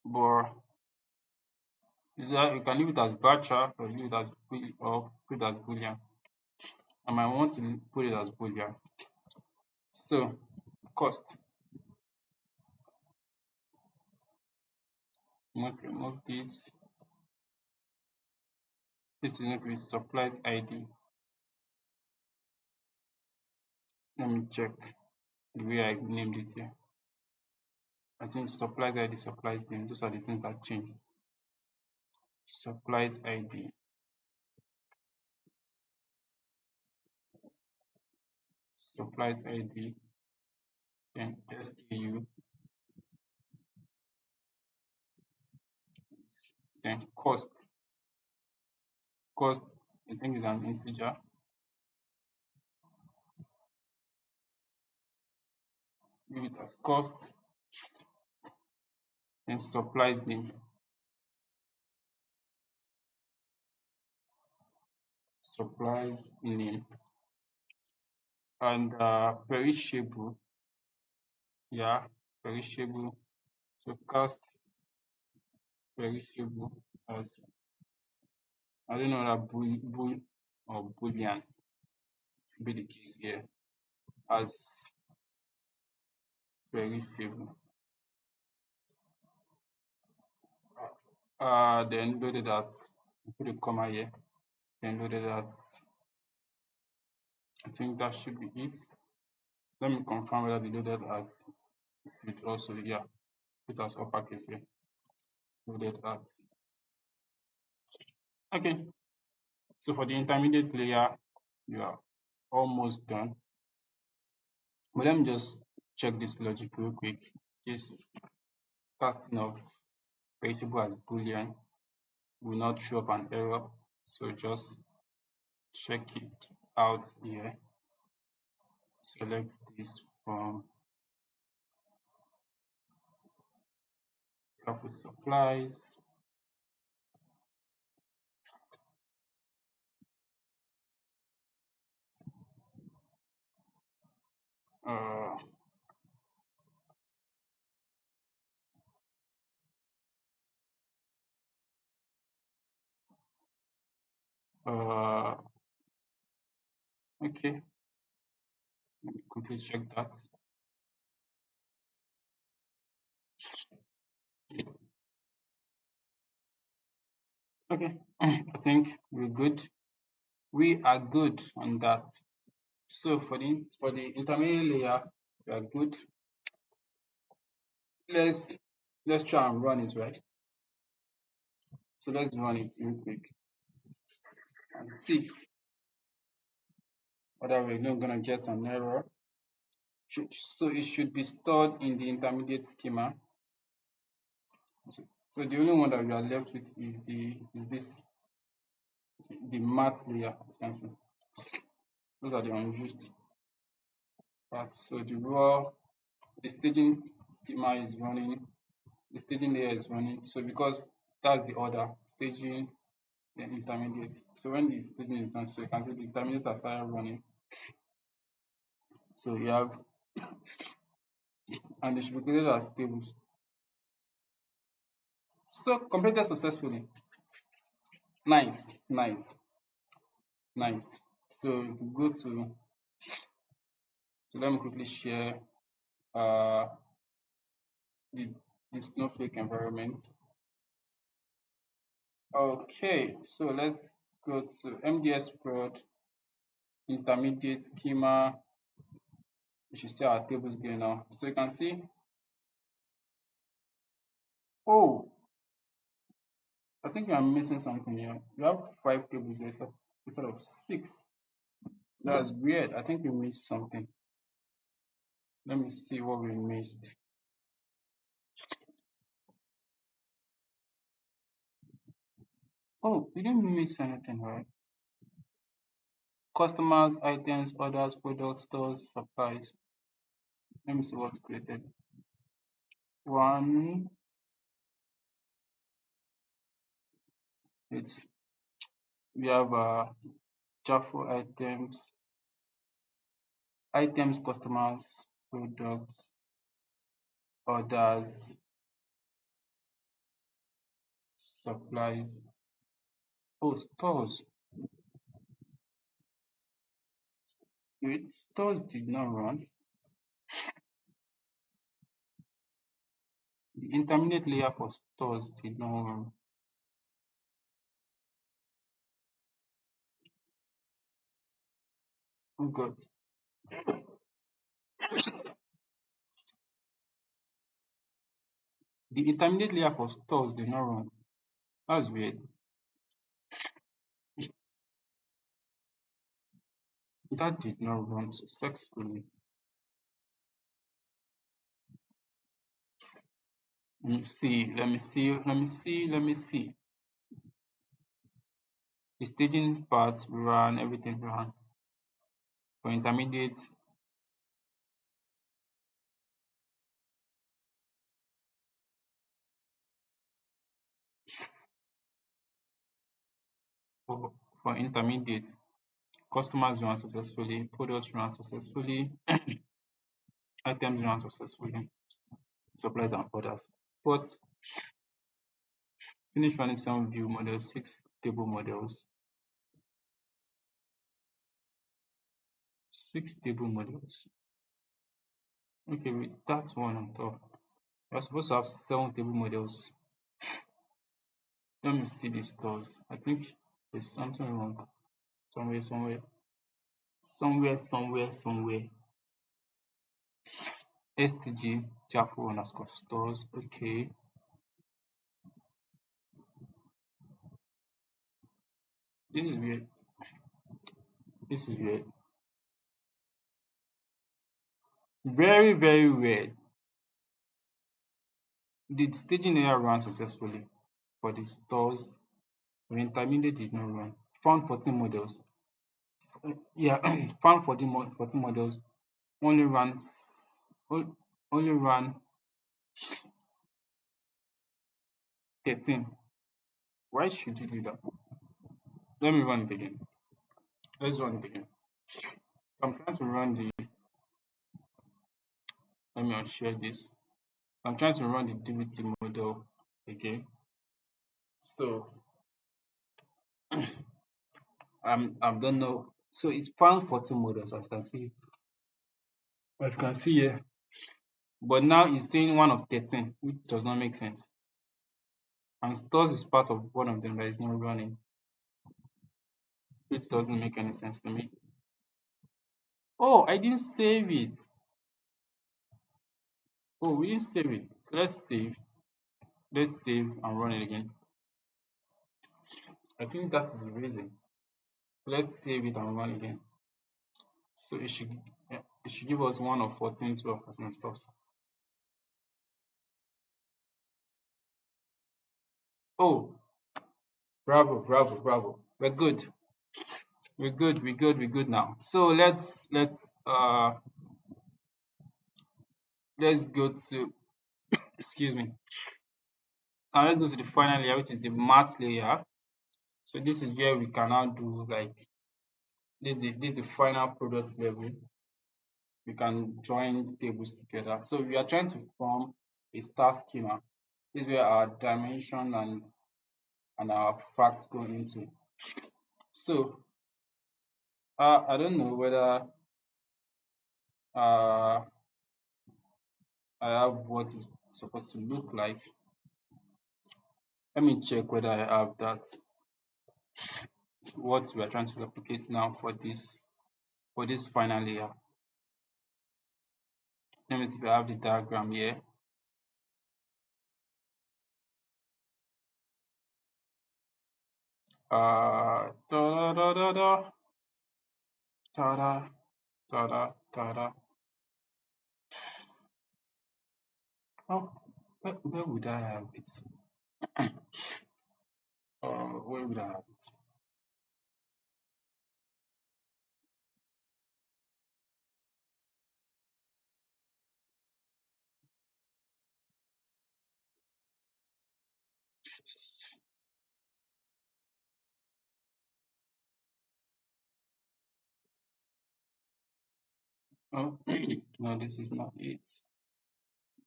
but you can leave it as virtual or leave it as put it as boolean. I might want to put it as boolean. So cost. Remove this. This is going to be supplies ID. Let me check the way I named it here. I think supplies ID, supplies name, those are the things that change. Supplies ID. Supplies ID, then LAU, then cost. Cost, I think, is an integer. Give it as cost, then supplies name. Supplies name. And perishable, yeah, perishable. So cost perishable as, I don't know that bool or boolean should be the case here, as perishable. Then loaded at, put a comma here, then loaded at, I think that should be it. Let me confirm whether the loaded at it also, yeah, put as uppercase here, loaded at. Okay, so for the intermediate layer, you are almost done. But let me just check this logic real quick. This casting of variable as boolean will not show up an error, so just check it out here. Select it from graphic supplies. Uh, uh, okay, let me quickly check that. Okay, I think we're good. We are good on that. So for the intermediate layer, we are good. Let's try and run it, right? So let's run it real quick and see. otherwise you're not gonna get an error. So it should be stored in the intermediate schema. So the only one that we are left with is the mat layer, as you can see. Those are the unused parts. So the staging schema is running, the staging layer is running. So because that's the order, staging, then intermediate. So when the staging is done, so you can see the intermediate has started running. So you have, and they should be created as tables. So completed successfully. Nice, nice, nice. So if you go to, so let me quickly share uh the snowflake environment. Okay, so let's go to MDS prod intermediate schema. You should see our tables there now. So you can see, oh, I think you are missing something here. You have 5 tables there so instead of 6. That's weird. I think we missed something. Let me see what we missed. Oh, we didn't miss anything, right? Customers, items, orders, products, stores, supplies. Let me see what's created. One, it's we have Jaffa items, customers, products, orders, supplies. Oh, stores. Wait, stores did not run. The intermediate layer for stores did not run. Oh God. The intermediate layer for stores did not run. That's weird. That did not run successfully. Let me see, let me see, let me see, let me see. The staging parts ran, everything ran. For intermediate, for intermediate, customers run successfully, products run successfully, items run successfully, supplies and orders. But finish running 7 view models, 6 table models, 6 table models. Okay, with that one on top, we're supposed to have 7 table models. Let me see the stores. I think there's something wrong. Somewhere. STG Jaffa underscore stores. Okay. This is weird. This is weird. Very, very weird. The staging area ran successfully for the stores. The intermediate did not run. Found 14 models. Yeah, found 14 models. Only ran only ran 13. Why should you do that? Let me run it again. Let's run it again. I'm trying to run the. Let me unshare this. I'm trying to run the DBT model again. So I don't know. So it's found 14 models as you can see. As you can see here. But now it's saying one of 13, which does not make sense. And stores is part of one of them that is not running, which doesn't make any sense to me. Oh, I didn't save it. Oh, we didn't save it. Let's save. Let's save and run it again. I think that is the reason. Let's save it and run again. So it should give us 1 of 14, 2 of 14 stuff. Oh, bravo, bravo, bravo. We're good. We're good. We're good. We're good now. So let's go to, excuse me. Now let's go to the final layer, which is the marts layer. So this is where we can now do like this is the final product level. We can join tables together. So we are trying to form a star schema. This is where our dimension and our facts go into. So I don't know whether uh, I have what is supposed to look like. Let me check whether I have that. What we are trying to replicate now for this final layer. Let me see if I have the diagram here. Da da da da da da da da da da. Oh, where would I have it? Where would I have it? Oh, no, this is not it.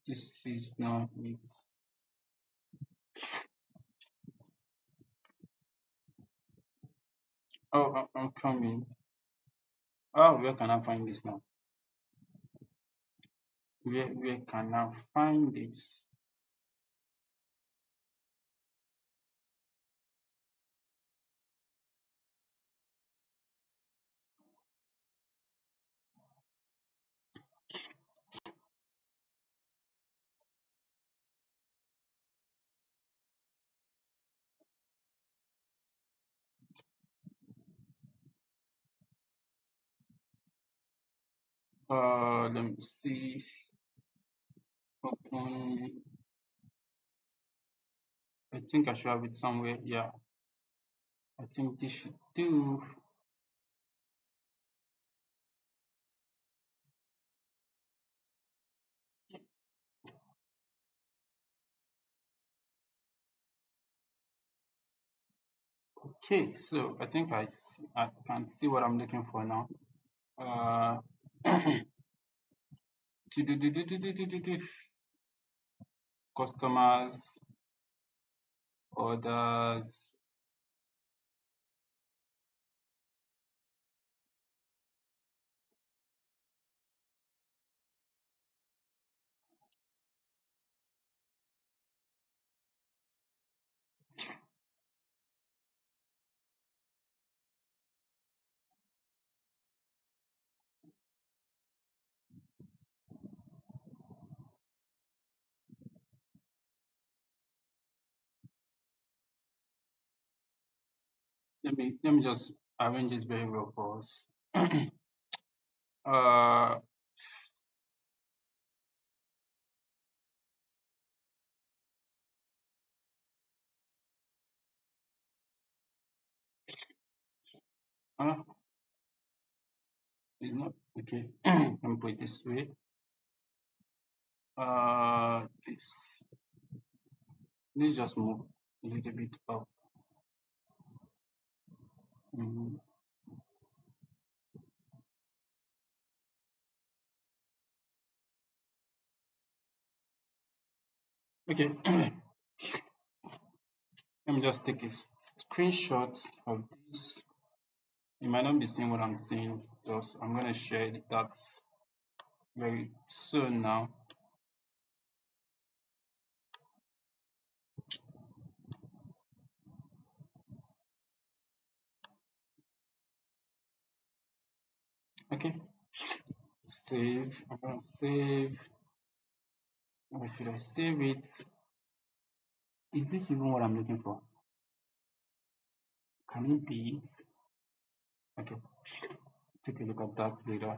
This is not it. Oh, I'm coming. Oh, where can I find this now? Where can I find this? Let me see. Open. I think I should have it somewhere. Yeah, I think this should do. Okay, so I think I can see what I'm looking for now. Uh, customers, orders. Let me just arrange it very well for us. uh, uh, it's not okay. Let me put it this way. This just move a little bit up. Mhm. Okay. Let me just take a screenshot of this. You might not be seeing what I'm saying. Just I'm gonna share that very soon now. Okay. Save. I'm gonna save. Where should I save it? Is this even what I'm looking for? Can it be it? Okay. take a look at that later.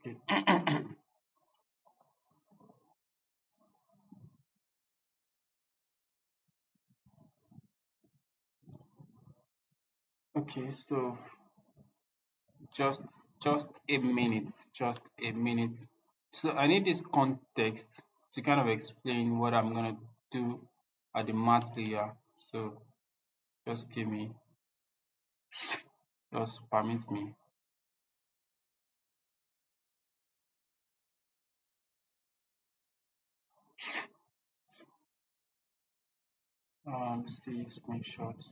Okay. Okay, so just a minute. So I need this context to kind of explain what I'm gonna do at the marts layer. So just give me, just permit me. See screenshot.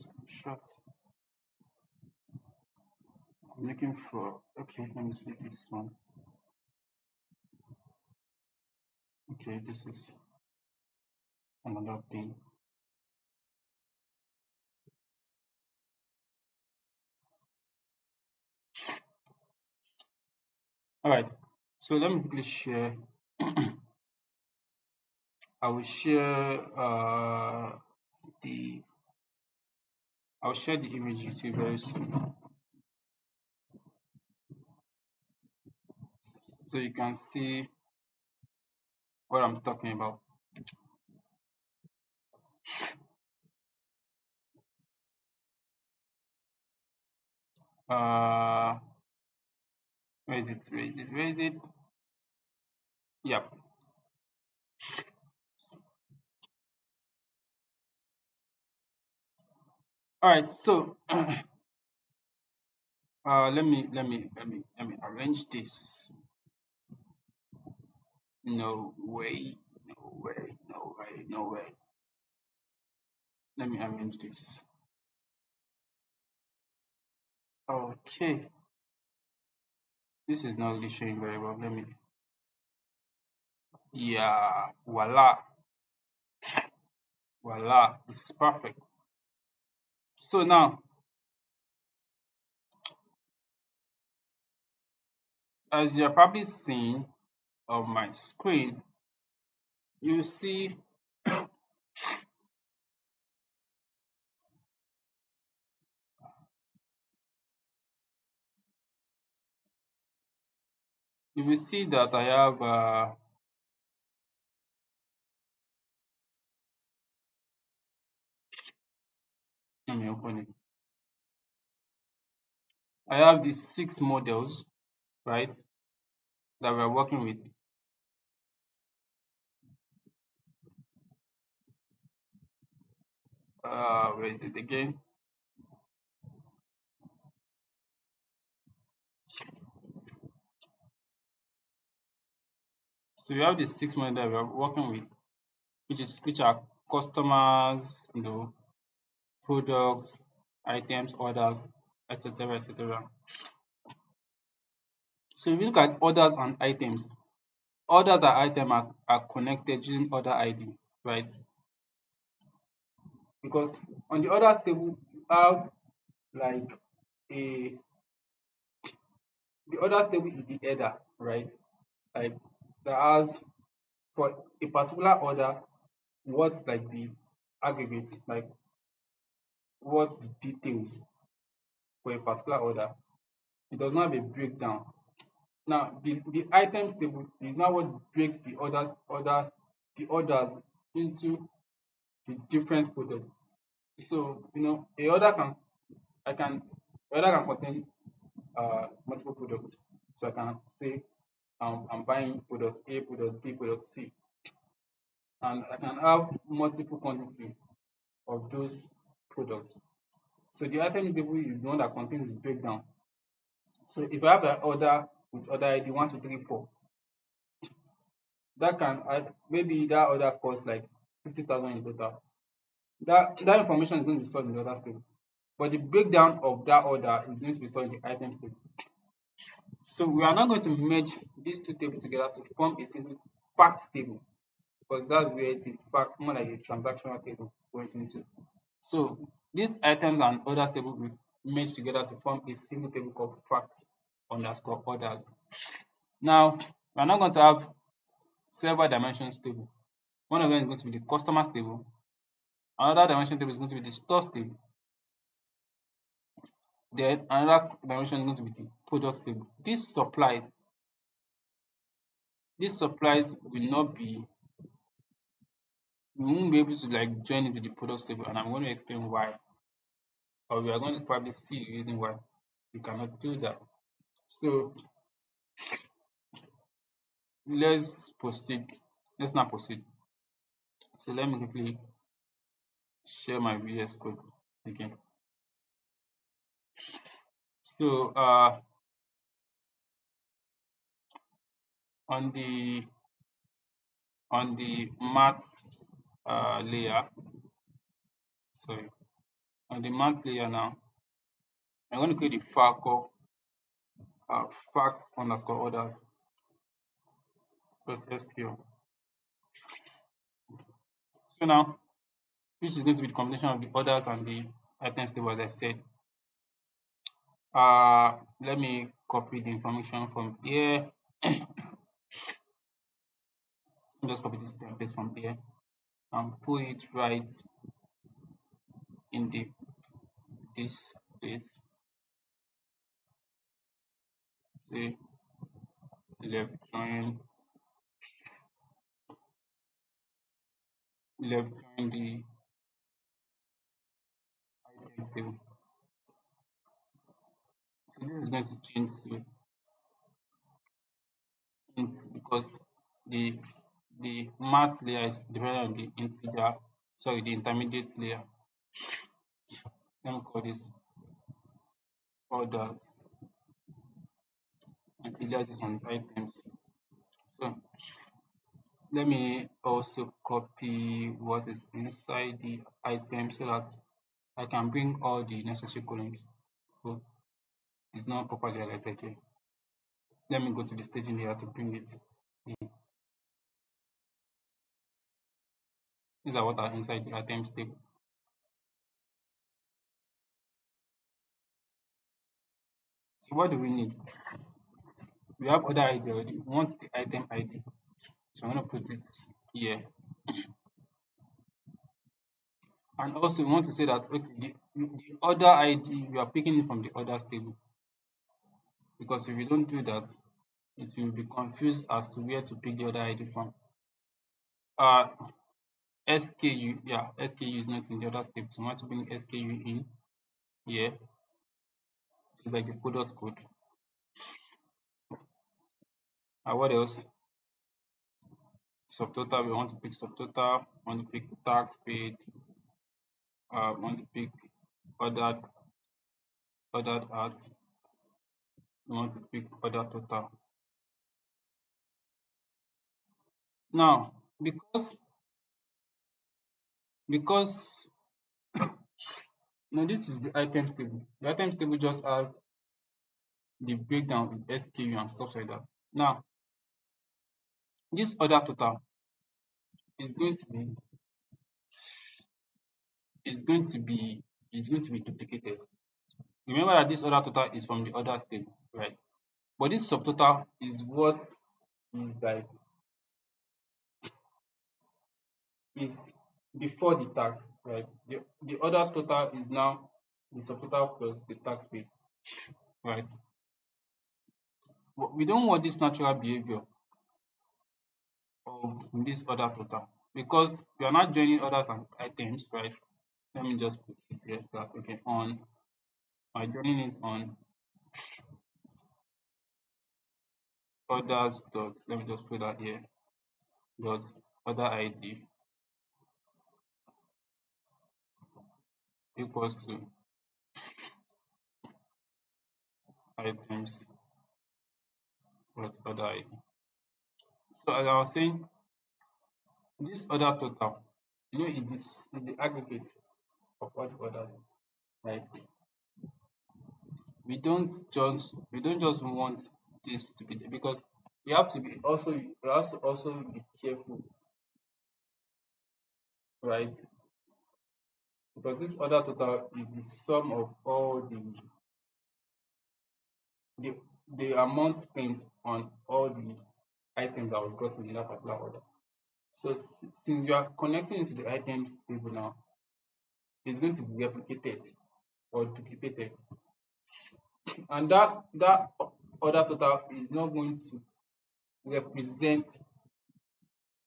I'm looking for. Okay, let me see this one. Okay, this is another thing. All right. So let me quickly share. I will share the I'll share the image with you very soon, so you can see what I'm talking about. Uh, where is it? Where is it? Where is it? Yep. All right. So let me arrange this. No way. No way. No way. No way. Let me arrange this. Okay. This is not really showing very well. Let me. Yeah. Voila. Voila. This is perfect. So now, as you're probably seeing on my screen, you see you will see that I have let me open it. I have these 6 models, right, that we're working with. Where is it again? So we have the 6 models that we're working with, which are customers, products, items, orders, etc., etc. So if you look at orders and items, orders and items are connected using order ID, right? Because on the orders table, you have like a the orders table is the header, right? Like that has for a particular order what's like the aggregate, like what's the details for a particular order. It does not have a breakdown. Now the items table is now what breaks the orders into the different products. So a order can I can order can contain multiple products. So I can say I'm buying product A, product B, product C, and I can have multiple quantity of those products. So the items table is the one that contains the breakdown. So if I have an order with order ID 1, 2, 3, 4, that can maybe that order costs like 50,000 in total. That information is going to be stored in the order table, but the breakdown of that order is going to be stored in the items table. So we are now going to merge these two tables together to form a single fact table, because that's where the fact, more like a transactional table, goes into. So these items and orders table will merge together to form a single table called facts underscore orders. Now we are not going to have several dimensions table. One of them is going to be the customers table. Another dimension table is going to be the stores table. Then another dimension is going to be the product table. These supplies will not be we won't be able to like join it with the product table, and I'm going to explain why, or we are going to probably see the reason why you cannot do that. So let's proceed. Let's now proceed. So let me quickly share my VS Code again. So on the marts layer, sorry, on the marts layer now, I'm going to create a file called fact underscore order .sql. So now, which is going to be the combination of the orders and the items table, as I said. Let me copy the information from here. Just copy the template from here and put it right in this place. Say left join the item table. So this is going to change to int because the math layer is dependent on the integer, sorry, the intermediate layer. Let me call this order and alias is on items. So let me also copy what is inside the item so that I can bring all the necessary columns. So it's not properly highlighted here. Let me go to the staging layer to bring it in. These are what are inside the items table. So what do we need? We have order ID already. We want the item ID. So I'm going to put it here. And also we want to say that okay, the order ID, we are picking it from the orders table. Because if we don't do that, it will be confused as to where to pick the order ID from. SKU, yeah, SKU is not in the orders table. So we want to bring SKU in here. It's like the product code. What else? Subtotal, we want to pick subtotal, we want to pick tag paid, we want to pick ordered at, we want to pick order total. Now, because now this is the items table. The items table just have the breakdown with SKU and stuff like that. Now, this order total is going to be duplicated. Remember that this order total is from the orders table, right? But this subtotal is what is like is before the tax, right? The order total is now the subtotal plus the tax paid, right? But we don't want this natural behavior of this order total because we are not joining orders and items, right? Let me just put it here that okay on by joining it on orders dot, let me just put that here dot order ID equals to items dot order ID. So as I was saying, this order total, is the aggregate of all the orders, right? We don't just want this to be there because we have to be also be careful, right? Because this order total is the sum of all the the amount spent on all the items that was gotten in that particular order. So since you are connecting into the items table now, it's going to be replicated or duplicated. and that other total is not going to represent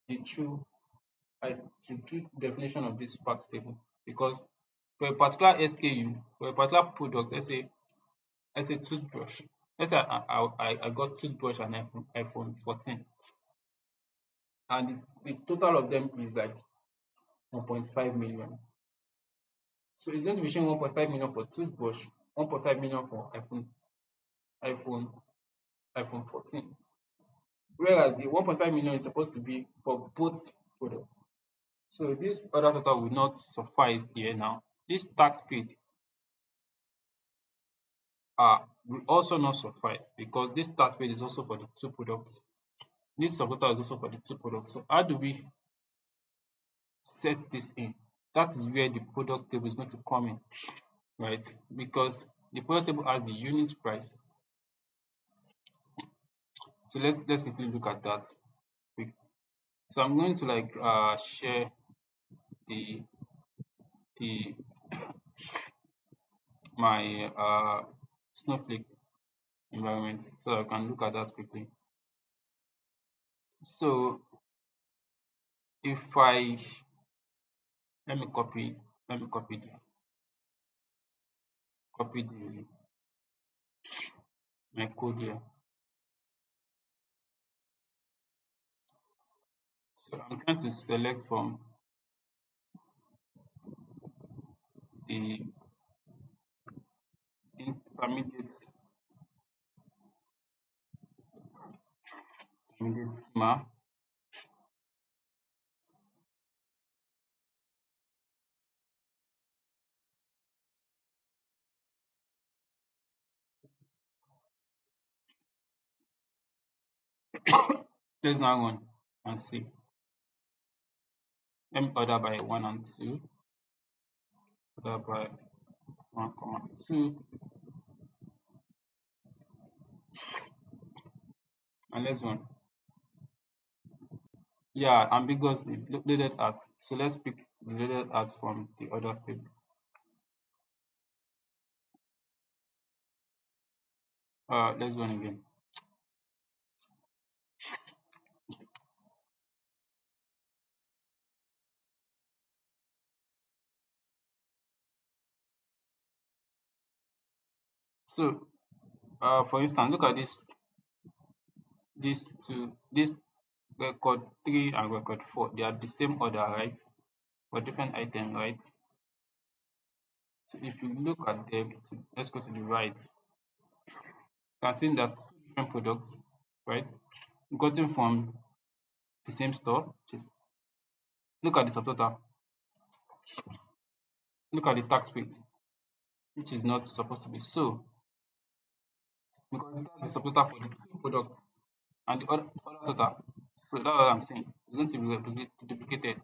the true the true definition of this fact table, because for a particular SKU, for a particular product, let's say toothbrush. Let's say I got toothbrush and iPhone 14, and the total of them is like 1.5 million. So it's going to be showing 1.5 million for toothbrush, 1.5 million for iPhone iPhone 14. Whereas the 1.5 million is supposed to be for both products. So this other total will not suffice here now. This tax paid will also not suffice, because this tax paid is also for the two products. This subtotal is also for the two products. So how do we set this in? That is where the product table is going to come in, right? Because the product table has the unit price. So let's quickly look at that. So I'm going to like share the the my snowflake environment so I can look at that quickly. So if I let me copy let me copy the my code here. So I'm trying to select from the intermediate schema. Let's now run and see. Let me order by 1 and 2. Order by 1, 2, and let's run. Yeah, ambiguously loaded at. So let's pick the loaded at from the order table. Let's run again. So for instance, look at this record 3 and record 4. They are the same order, right? For different items, right? So if you look at them, let's go to the right. You can think that different products, right? Gotten from the same store. Just look at the subtotal. Look at the tax paid, which is not supposed to be so, because that's the subtotal for the two products and the other total. So that's what I'm saying. It's going to be duplicated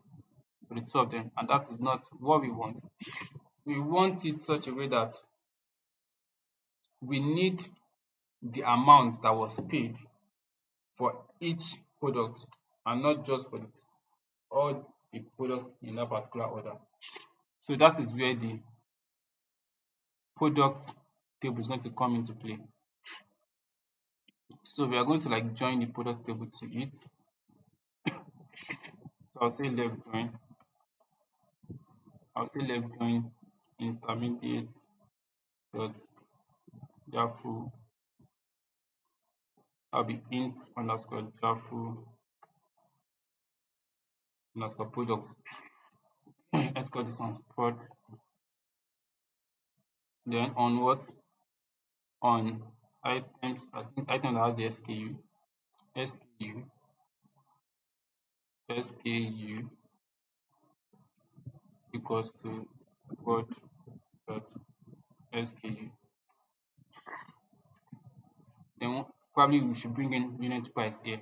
for the two of them, and that is not what we want. We want it such a way that we need the amount that was paid for each product, and not just for all the products in that particular order. So that is where the product table is going to come into play. So we are going to like join the product table to it. So I'll say left join. I'll say left join intermediate dot Yahoo. I'll be in underscore Yahoo underscore product. Let's call this one prod. Then on what? On items, I think item that has the SKU. SKU, SKU equals to prod dot SKU. Then probably we should bring in unit price here.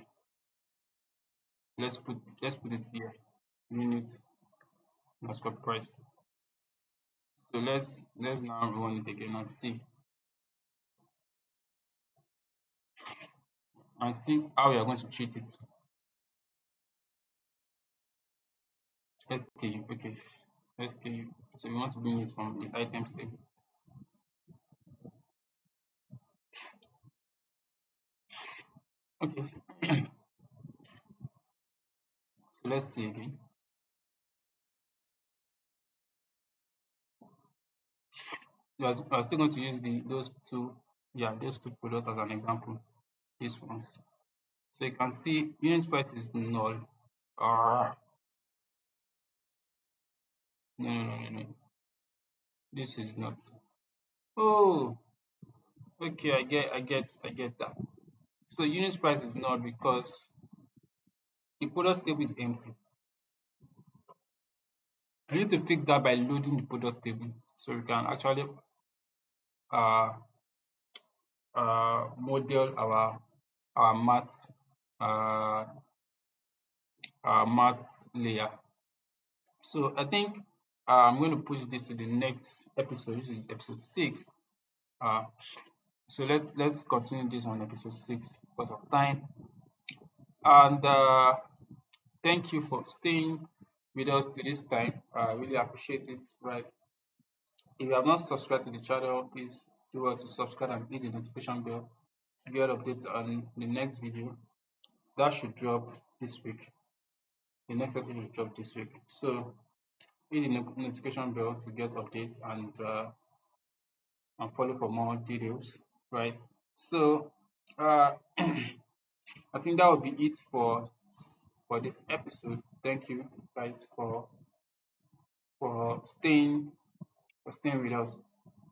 Let's put it here. Unit underscore price. So let's now run it again and see how we are going to treat it. SKU, okay. SKU. So we want to bring it from the items table. Okay. So let's see again. You are still going to use those two, yeah, those two products as an example. This one. So you can see unit price is null. Ah, no, no, no, no, no. This is not. Oh, okay. I get that. So unit price is null because the product table is empty. I need to fix that by loading the product table, so we can actually uh model our maths uh our maths layer. So I think I'm going to push this to the next episode, which is episode 6. Uh, so let's continue this on episode 6 because of time. And thank you for staying with us to this time. I really appreciate it. Right. If you have not subscribed to the channel, please do well to subscribe and hit the notification bell to get updates on the next video. That should drop this week. The next episode should drop this week. So hit the notification bell to get updates and follow for more details. Right. So I think that would be it for this episode. Thank you guys for staying with us.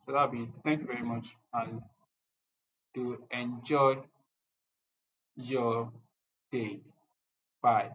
So that'll be it. Thank you very much and to enjoy your day. Bye.